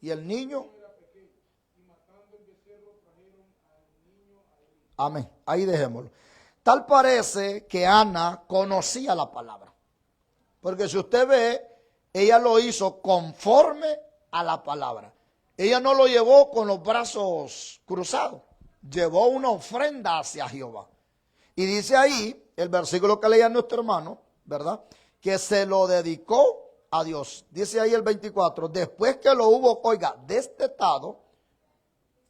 Y el niño, Era pequeño, y matando el becerro trajeron al niño a Elí. amén, ahí dejémoslo. Tal parece que Ana conocía la palabra. Porque si usted ve, ella lo hizo conforme a la palabra. Ella no lo llevó con los brazos cruzados. Llevó una ofrenda hacia Jehová. Y dice ahí, el versículo que leía nuestro hermano, ¿verdad? Que se lo dedicó a Dios. Dice ahí el 24, después que lo hubo, oiga, destetado,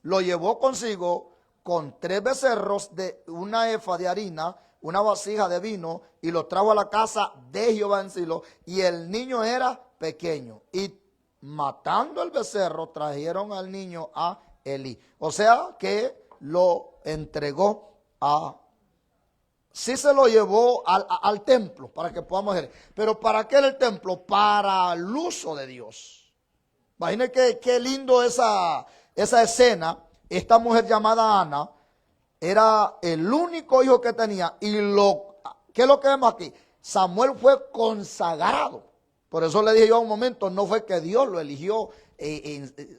lo llevó consigo con 3 becerros de una efa de harina, una vasija de vino, y lo trajo a la casa de Jehová en Silo, y el niño era pequeño. Y matando el becerro, trajeron al niño a Elí. O sea que lo entregó a... Sí se lo llevó al templo, para que podamos ver. Pero ¿para qué era el templo? Para el uso de Dios. Imagínense qué lindo esa escena. Esta mujer llamada Ana era el único hijo que tenía. Y ¿qué es lo que vemos aquí? Samuel fue consagrado. Por eso le dije yo a un momento, no fue que Dios lo eligió.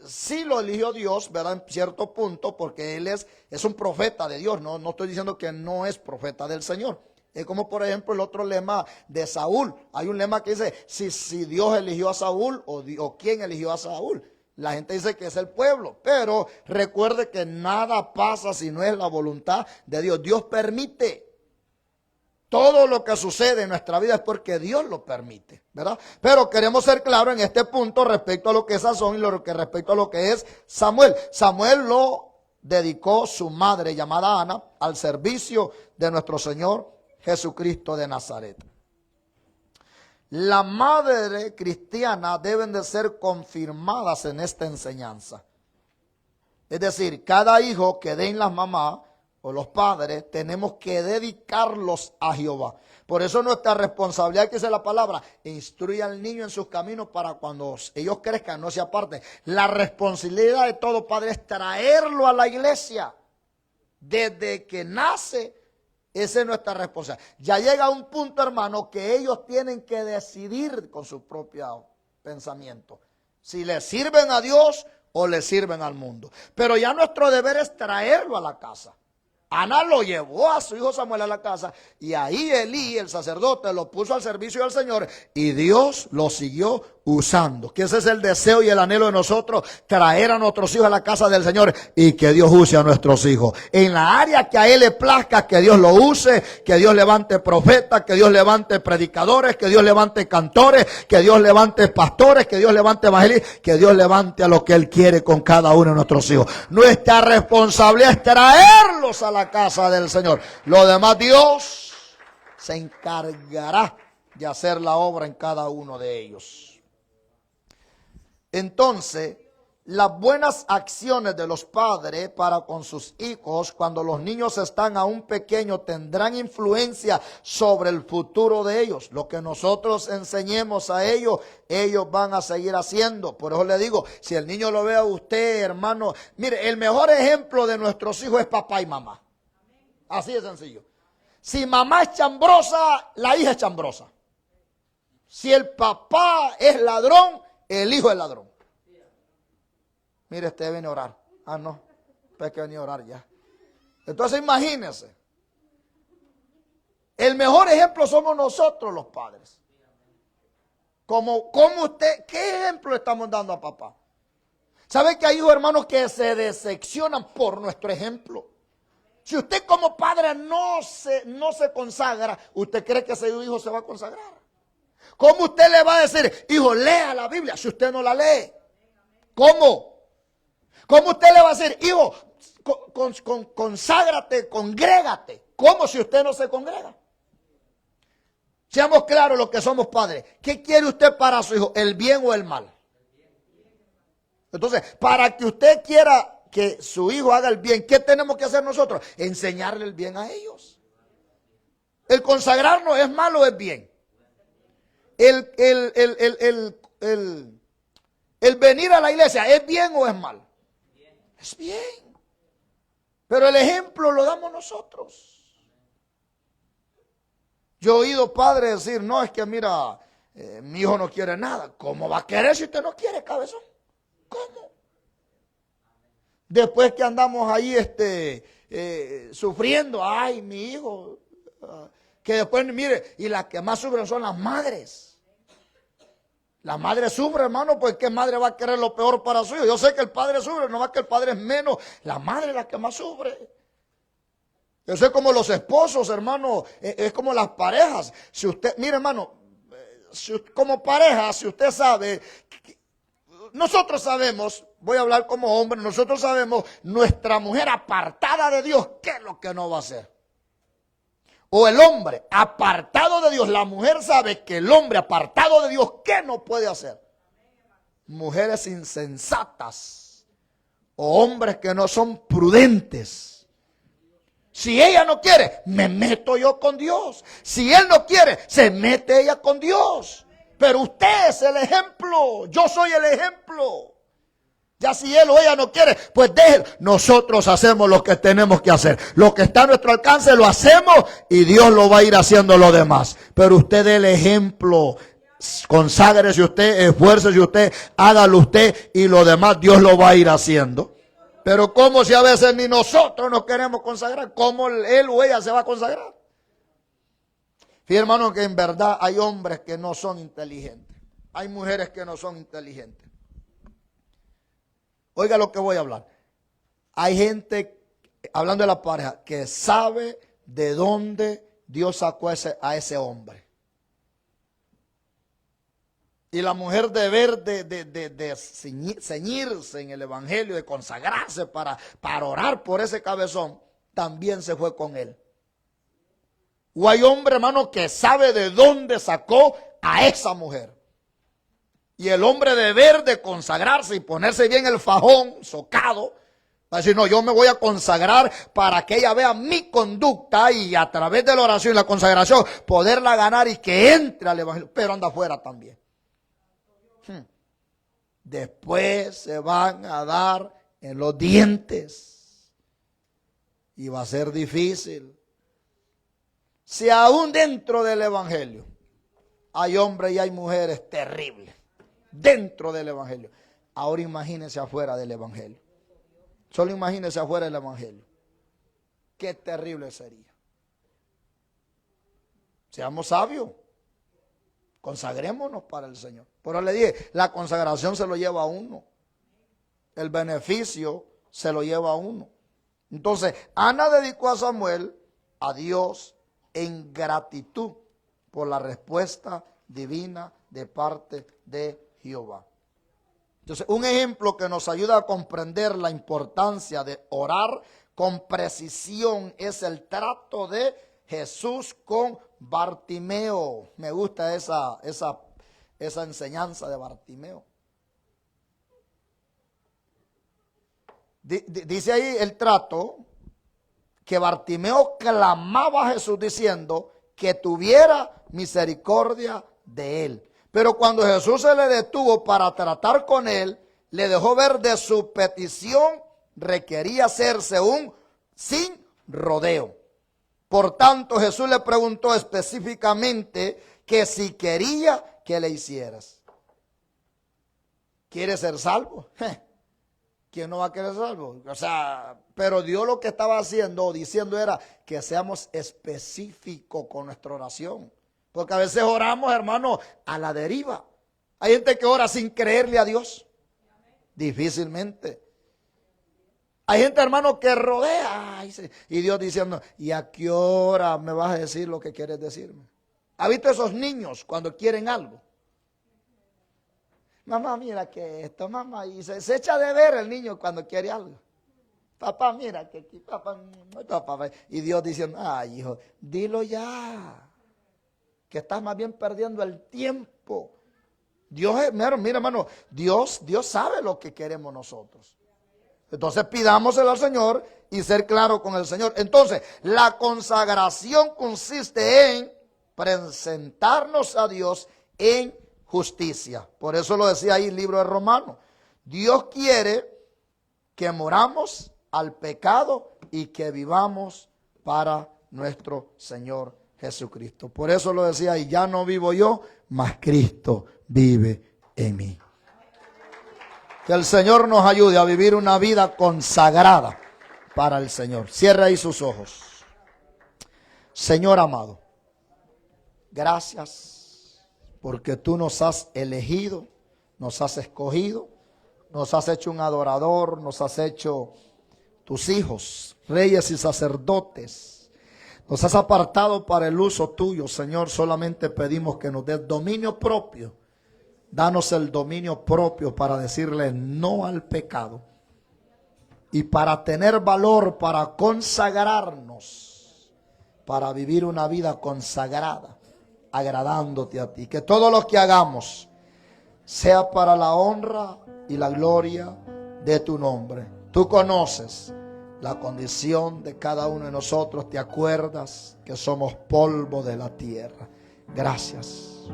Sí lo eligió Dios, ¿verdad? En cierto punto, porque él es un profeta de Dios. No estoy diciendo que no es profeta del Señor. Es como por ejemplo el otro lema de Saúl. Hay un lema que dice, si Dios eligió a Saúl o quién eligió a Saúl. La gente dice que es el pueblo, pero recuerde que nada pasa si no es la voluntad de Dios. Dios permite. Todo lo que sucede en nuestra vida es porque Dios lo permite, ¿verdad? Pero queremos ser claros en este punto respecto a lo que es Sansón y respecto a lo que es Samuel. Samuel lo dedicó su madre llamada Ana al servicio de nuestro Señor Jesucristo de Nazaret. La madre cristiana deben de ser confirmadas en esta enseñanza. Es decir, cada hijo que den las mamás o los padres, tenemos que dedicarlos a Jehová. Por eso nuestra responsabilidad, que dice la palabra, instruye al niño en sus caminos para cuando ellos crezcan no se aparten. La responsabilidad de todo padre es traerlo a la iglesia. Desde que nace, esa es nuestra responsabilidad. Ya llega un punto, hermano, que ellos tienen que decidir con su propio pensamiento si le sirven a Dios o le sirven al mundo. Pero ya nuestro deber es traerlo a la casa. Ana lo llevó a su hijo Samuel a la casa y ahí Elí, el sacerdote, lo puso al servicio del Señor y Dios lo siguió usando. Que ese es el deseo y el anhelo de nosotros, traer a nuestros hijos a la casa del Señor y que Dios use a nuestros hijos. En la área que a Él le plazca, que Dios lo use, que Dios levante profetas, que Dios levante predicadores, que Dios levante cantores, que Dios levante pastores, que Dios levante evangelistas, que Dios levante a lo que Él quiere con cada uno de nuestros hijos. Nuestra responsabilidad es traerlos a la casa del Señor. Lo demás Dios se encargará de hacer la obra en cada uno de ellos. Entonces, las buenas acciones de los padres para con sus hijos cuando los niños están aún pequeños tendrán influencia sobre el futuro de ellos. Lo que nosotros enseñemos a ellos, ellos van a seguir haciendo. Por eso le digo, si el niño lo ve a usted, hermano, mire, el mejor ejemplo de nuestros hijos es papá y mamá. Así de sencillo. Si mamá es chambrosa, la hija es chambrosa. Si el papá es ladrón, el hijo es ladrón. Mire, usted viene a orar. Ah, no, pues que venía a orar ya. Entonces imagínense. El mejor ejemplo somos nosotros los padres. ¿Cómo usted, qué ejemplo le estamos dando a papá? ¿Sabe que hay hijos, hermanos, que se decepcionan por nuestro ejemplo? Si usted como padre no se consagra, ¿usted cree que ese hijo se va a consagrar? ¿Cómo usted le va a decir, hijo, lea la Biblia si usted no la lee? ¿Cómo? ¿Cómo usted le va a decir, hijo, conságrate, congrégate? ¿Cómo si usted no se congrega? Seamos claros los que somos padres. ¿Qué quiere usted para su hijo? ¿El bien o el mal? Entonces, para que usted quiera que su hijo haga el bien, ¿qué tenemos que hacer nosotros? Enseñarle el bien a ellos. El consagrarnos es malo o es bien. El venir a la iglesia, ¿es bien o es mal? Es bien. Pero el ejemplo lo damos nosotros. Yo he oído padres decir, no, es que mira, mi hijo no quiere nada. ¿Cómo va a querer si usted no quiere, cabezón? ¿Cómo? Después que andamos ahí sufriendo, ay, mi hijo, que después, mire, y las que más sufren son las madres. La madre sufre, hermano, pues ¿qué madre va a querer lo peor para su hijo? Yo sé que el padre sufre, no va que el padre es menos. La madre es la que más sufre. Yo sé como los esposos, hermano, es como las parejas. Si usted, mire, hermano, como pareja, si usted sabe, nosotros sabemos, voy a hablar como hombre, nosotros sabemos nuestra mujer apartada de Dios, ¿qué es lo que no va a hacer? O el hombre apartado de Dios, la mujer sabe que el hombre apartado de Dios, ¿qué no puede hacer? Mujeres insensatas o hombres que no son prudentes. Si ella no quiere, me meto yo con Dios. Si él no quiere, se mete ella con Dios. Pero usted es el ejemplo, yo soy el ejemplo. Ya si él o ella no quiere, pues déjelo. Nosotros hacemos lo que tenemos que hacer. Lo que está a nuestro alcance lo hacemos y Dios lo va a ir haciendo lo demás. Pero usted dé el ejemplo. Conságrese usted, esfuércese usted, hágalo usted y lo demás Dios lo va a ir haciendo. Pero ¿cómo si a veces ni nosotros nos queremos consagrar? ¿Cómo él o ella se va a consagrar? Fíjate, hermano, que en verdad hay hombres que no son inteligentes. Hay mujeres que no son inteligentes. Oiga lo que voy a hablar. Hay gente, hablando de la pareja, que sabe de dónde Dios sacó a ese hombre. Y la mujer deber de ceñirse en el evangelio, de consagrarse para orar por ese cabezón, también se fue con él. O hay hombre, hermano, que sabe de dónde sacó a esa mujer. Y el hombre deber de consagrarse y ponerse bien el fajón, socado, va a decir, no, yo me voy a consagrar para que ella vea mi conducta y a través de la oración y la consagración poderla ganar y que entre al evangelio, pero anda afuera también. Después se van a dar en los dientes y va a ser difícil. Si aún dentro del evangelio hay hombres y hay mujeres terribles, dentro del evangelio, ahora imagínense afuera del evangelio. Solo imagínense afuera del evangelio. Qué terrible sería. Seamos sabios. Consagrémonos para el Señor. Pero le dije, la consagración se lo lleva a uno. El beneficio se lo lleva a uno. Entonces, Ana dedicó a Samuel a Dios en gratitud por la respuesta divina de parte de Jehová. Entonces, un ejemplo que nos ayuda a comprender la importancia de orar con precisión es el trato de Jesús con Bartimeo. Me gusta esa enseñanza de Bartimeo. Dice ahí el trato que Bartimeo clamaba a Jesús diciendo que tuviera misericordia de él. Pero cuando Jesús se le detuvo para tratar con él, le dejó ver de su petición requería hacerse sin rodeo. Por tanto, Jesús le preguntó específicamente que si quería que le hicieras. ¿Quieres ser salvo? ¿Quién no va a querer ser salvo? O sea, pero Dios lo que estaba haciendo o diciendo era que seamos específicos con nuestra oración. Porque a veces oramos, hermano, a la deriva. Hay gente que ora sin creerle a Dios. Difícilmente. Hay gente, hermano, que rodea. Y Dios diciendo, ¿y a qué hora me vas a decir lo que quieres decirme? ¿Ha visto esos niños cuando quieren algo? Mamá, mira que esto, mamá. Y se echa de ver el niño cuando quiere algo. Papá, mira que aquí, papá. Y Dios diciendo, ay, hijo, dilo ya. Que estás más bien perdiendo el tiempo. Dios es, mira hermano, Dios sabe lo que queremos nosotros. Entonces pidámoselo al Señor y ser claro con el Señor. Entonces, la consagración consiste en presentarnos a Dios en justicia. Por eso lo decía ahí el libro de Romanos. Dios quiere que moramos al pecado y que vivamos para nuestro Señor Jesucristo. Por eso lo decía ahí, ya no vivo yo, mas Cristo vive en mí. Que el Señor nos ayude a vivir una vida consagrada para el Señor. Cierre ahí sus ojos. Señor amado, gracias porque tú nos has elegido, nos has escogido, nos has hecho un adorador, nos has hecho tus hijos, reyes y sacerdotes. Nos has apartado para el uso tuyo, Señor. Solamente pedimos que nos des dominio propio. Danos el dominio propio para decirle no al pecado. Y para tener valor, para consagrarnos, para vivir una vida consagrada, agradándote a ti. Que todo lo que hagamos sea para la honra y la gloria de tu nombre. Tú conoces la condición de cada uno de nosotros. Te acuerdas que somos polvo de la tierra. Gracias.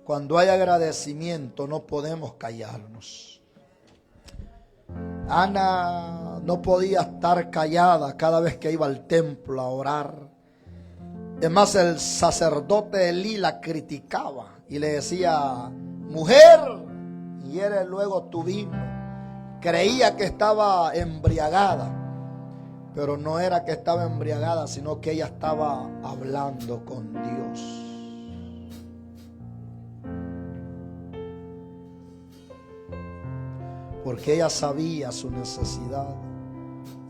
Cuando hay agradecimiento no podemos callarnos. Ana no podía estar callada cada vez que iba al templo a orar. Es más, el sacerdote Elí la criticaba y le decía, mujer, hiere luego tu vino. Creía que estaba embriagada, pero no era que estaba embriagada, sino que ella estaba hablando con Dios. Porque ella sabía su necesidad.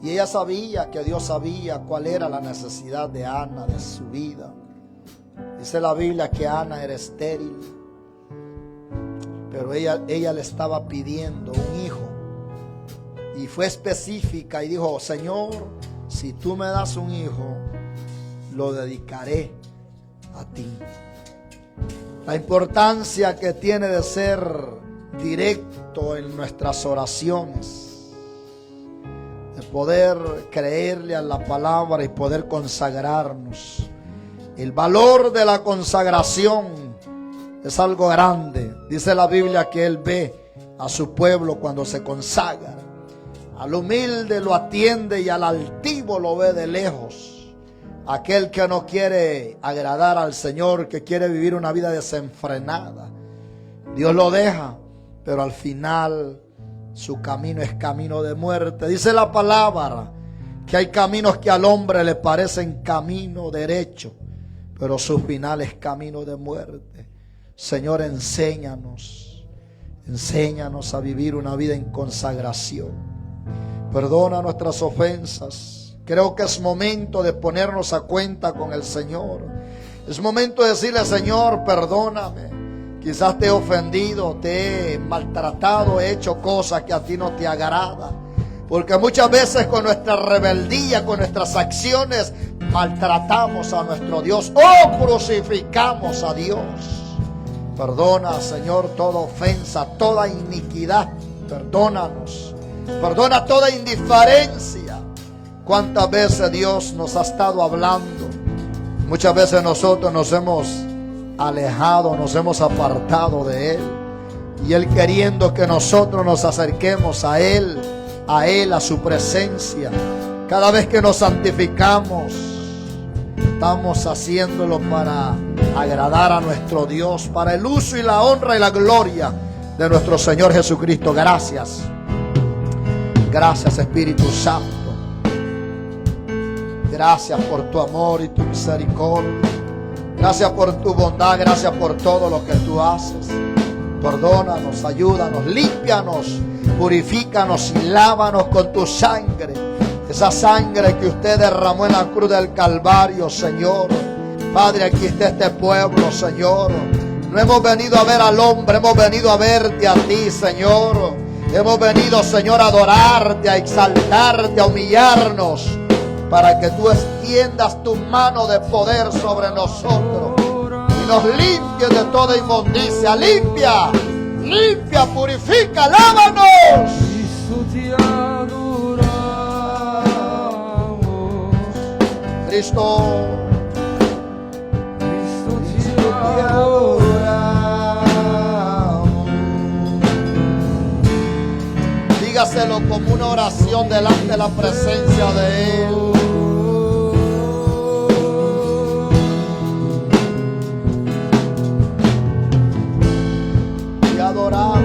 Y ella sabía que Dios sabía cuál era la necesidad de Ana, de su vida. Dice la Biblia que Ana era estéril. Pero ella le estaba pidiendo un hijo. Y fue específica y dijo, Señor, si tú me das un hijo, lo dedicaré a ti. La importancia que tiene de ser directo en nuestras oraciones, de poder creerle a la palabra y poder consagrarnos. El valor de la consagración es algo grande. Dice la Biblia que Él ve a su pueblo cuando se consagra. Al humilde lo atiende y al altivo lo ve de lejos. Aquel que no quiere agradar al Señor, que quiere vivir una vida desenfrenada, Dios lo deja. Pero al final su camino es camino de muerte. Dice la palabra que hay caminos que al hombre le parecen camino derecho, pero su final es camino de muerte. Señor, enséñanos a vivir una vida en consagración. Perdona nuestras ofensas. Creo que es momento de ponernos a cuenta con el Señor. Es momento de decirle, Señor, perdóname. Quizás te he ofendido, te he maltratado, he hecho cosas que a ti no te agradan. Porque muchas veces con nuestra rebeldía, con nuestras acciones, maltratamos a nuestro Dios o crucificamos a Dios. Perdona, Señor, toda ofensa, toda iniquidad. Perdónanos. Perdona toda indiferencia. ¿Cuántas veces Dios nos ha estado hablando? Muchas veces nosotros nos hemos alejado, nos hemos apartado de Él, y Él queriendo que nosotros nos acerquemos a Él, a su presencia. Cada vez que nos santificamos, estamos haciéndolo para agradar a nuestro Dios, para el uso y la honra y la gloria de nuestro Señor Jesucristo. Gracias. Gracias, Espíritu Santo. Gracias por tu amor y tu misericordia. Gracias por tu bondad, gracias por todo lo que tú haces. Perdónanos, ayúdanos, límpianos, purifícanos y lávanos con tu sangre. Esa sangre que usted derramó en la cruz del Calvario, Señor. Padre, aquí está este pueblo, Señor. No hemos venido a ver al hombre, hemos venido a verte a ti, Señor. Hemos venido, Señor, a adorarte, a exaltarte, a humillarnos. para que tú extiendas tu mano de poder sobre nosotros y nos limpies de toda inmundicia. Limpia, limpia, purifica, lávanos. Cristo, te adoramos. Dígaselo como una oración delante de la presencia de Él. Te adoramos.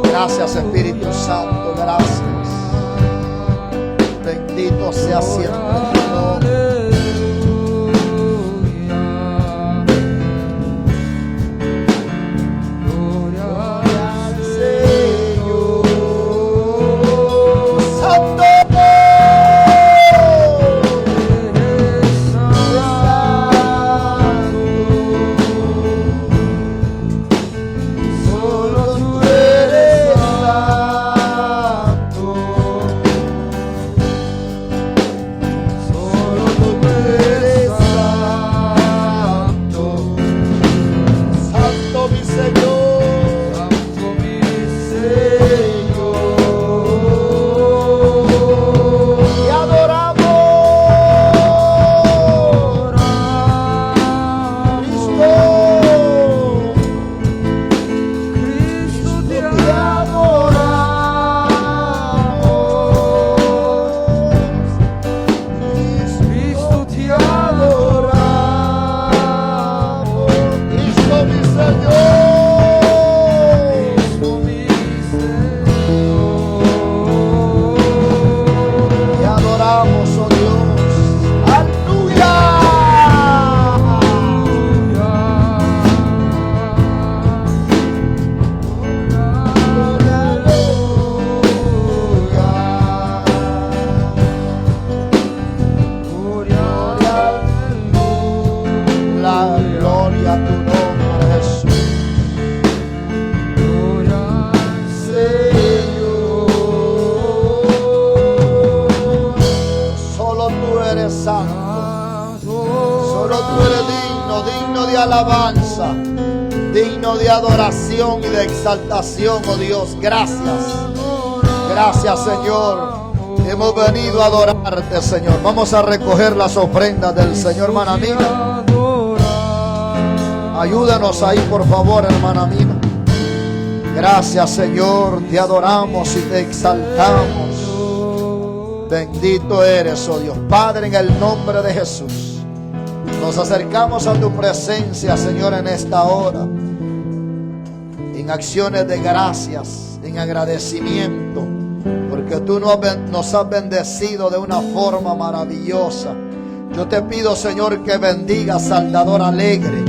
Gracias, Espíritu Santo, gracias. Bendito sea siempre tu nombre. Alabanza, digno de adoración y de exaltación, oh Dios. Gracias, gracias, Señor. Hemos venido a adorarte, Señor. Vamos a recoger las ofrendas del Señor, hermana Mina. Ayúdanos ahí, por favor, hermana Mina. Gracias, Señor. Te adoramos y te exaltamos. Bendito eres, oh Dios. Padre, en el nombre de Jesús, nos acercamos a tu presencia, Señor, en esta hora, en acciones de gracias, en agradecimiento, porque tú nos has bendecido de una forma maravillosa. Yo te pido, Señor, que bendigas Saldador Alegre.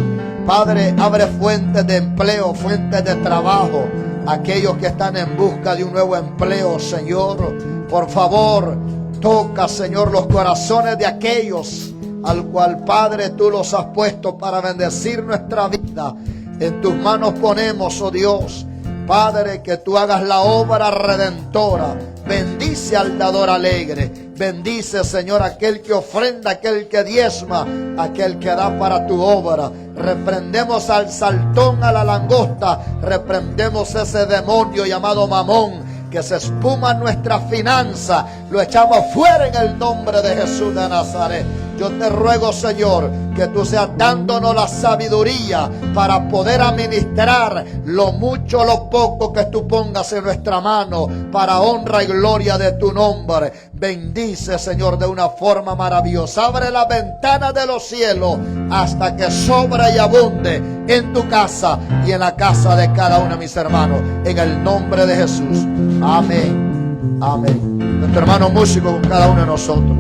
Padre, abre fuentes de empleo, fuentes de trabajo, aquellos que están en busca de un nuevo empleo, Señor. Por favor, toca, Señor, los corazones de aquellos al cual, Padre, tú los has puesto para bendecir nuestra vida. En tus manos ponemos, oh Dios, Padre, que tú hagas la obra redentora. Bendice al dador alegre. Bendice, Señor, aquel que ofrenda, aquel que diezma, aquel que da para tu obra. Reprendemos al saltón, a la langosta. Reprendemos ese demonio llamado Mamón que se espuma en nuestra finanza. Lo echamos fuera en el nombre de Jesús de Nazaret. Yo te ruego, Señor, que tú seas dándonos la sabiduría para poder administrar lo mucho o lo poco que tú pongas en nuestra mano para honra y gloria de tu nombre. Bendice, Señor, de una forma maravillosa. Abre la ventana de los cielos hasta que sobre y abunde en tu casa y en la casa de cada uno de mis hermanos. En el nombre de Jesús. Amén. Amén. Nuestro hermano músico con cada uno de nosotros.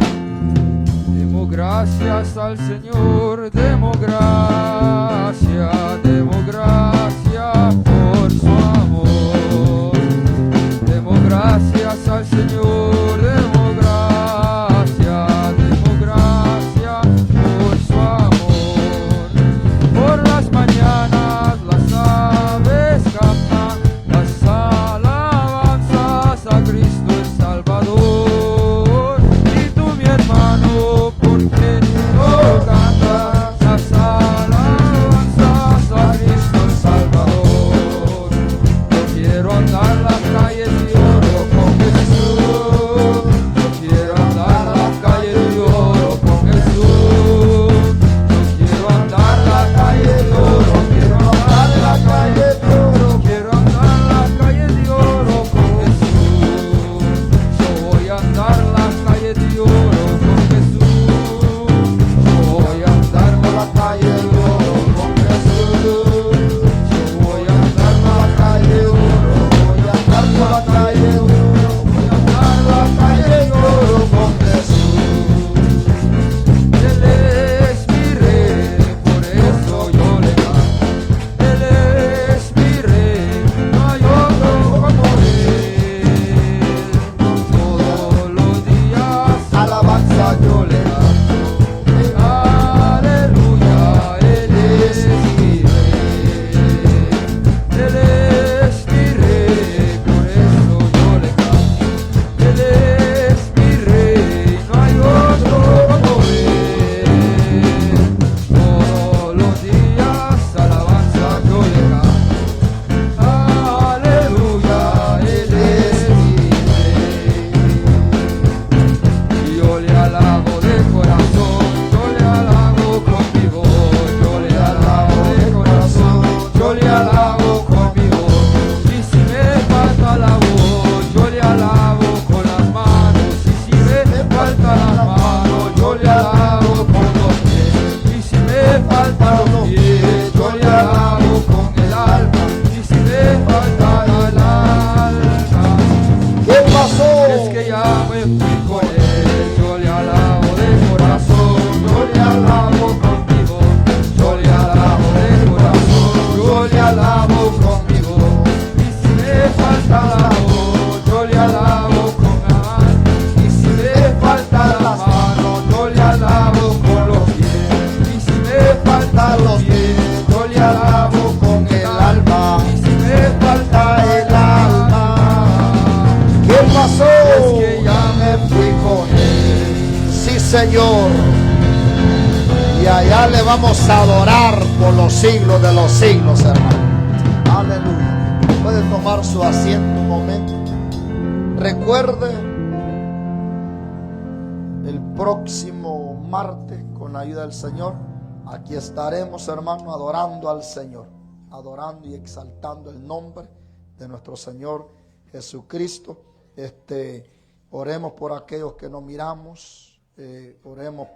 Demos gracias al Señor, demos gracias por su amor. Demos gracias al Señor, demos gracias por su amor. Por las mañanas las aves cantan, las Señor. Y allá le vamos a adorar por los siglos de los siglos, hermano. Aleluya. Puede tomar su asiento un momento. Recuerde, el próximo martes, con la ayuda del Señor, aquí estaremos, hermano, adorando al Señor, adorando y exaltando el nombre de nuestro Señor Jesucristo. Oremos por aquellos que no miramos, oremos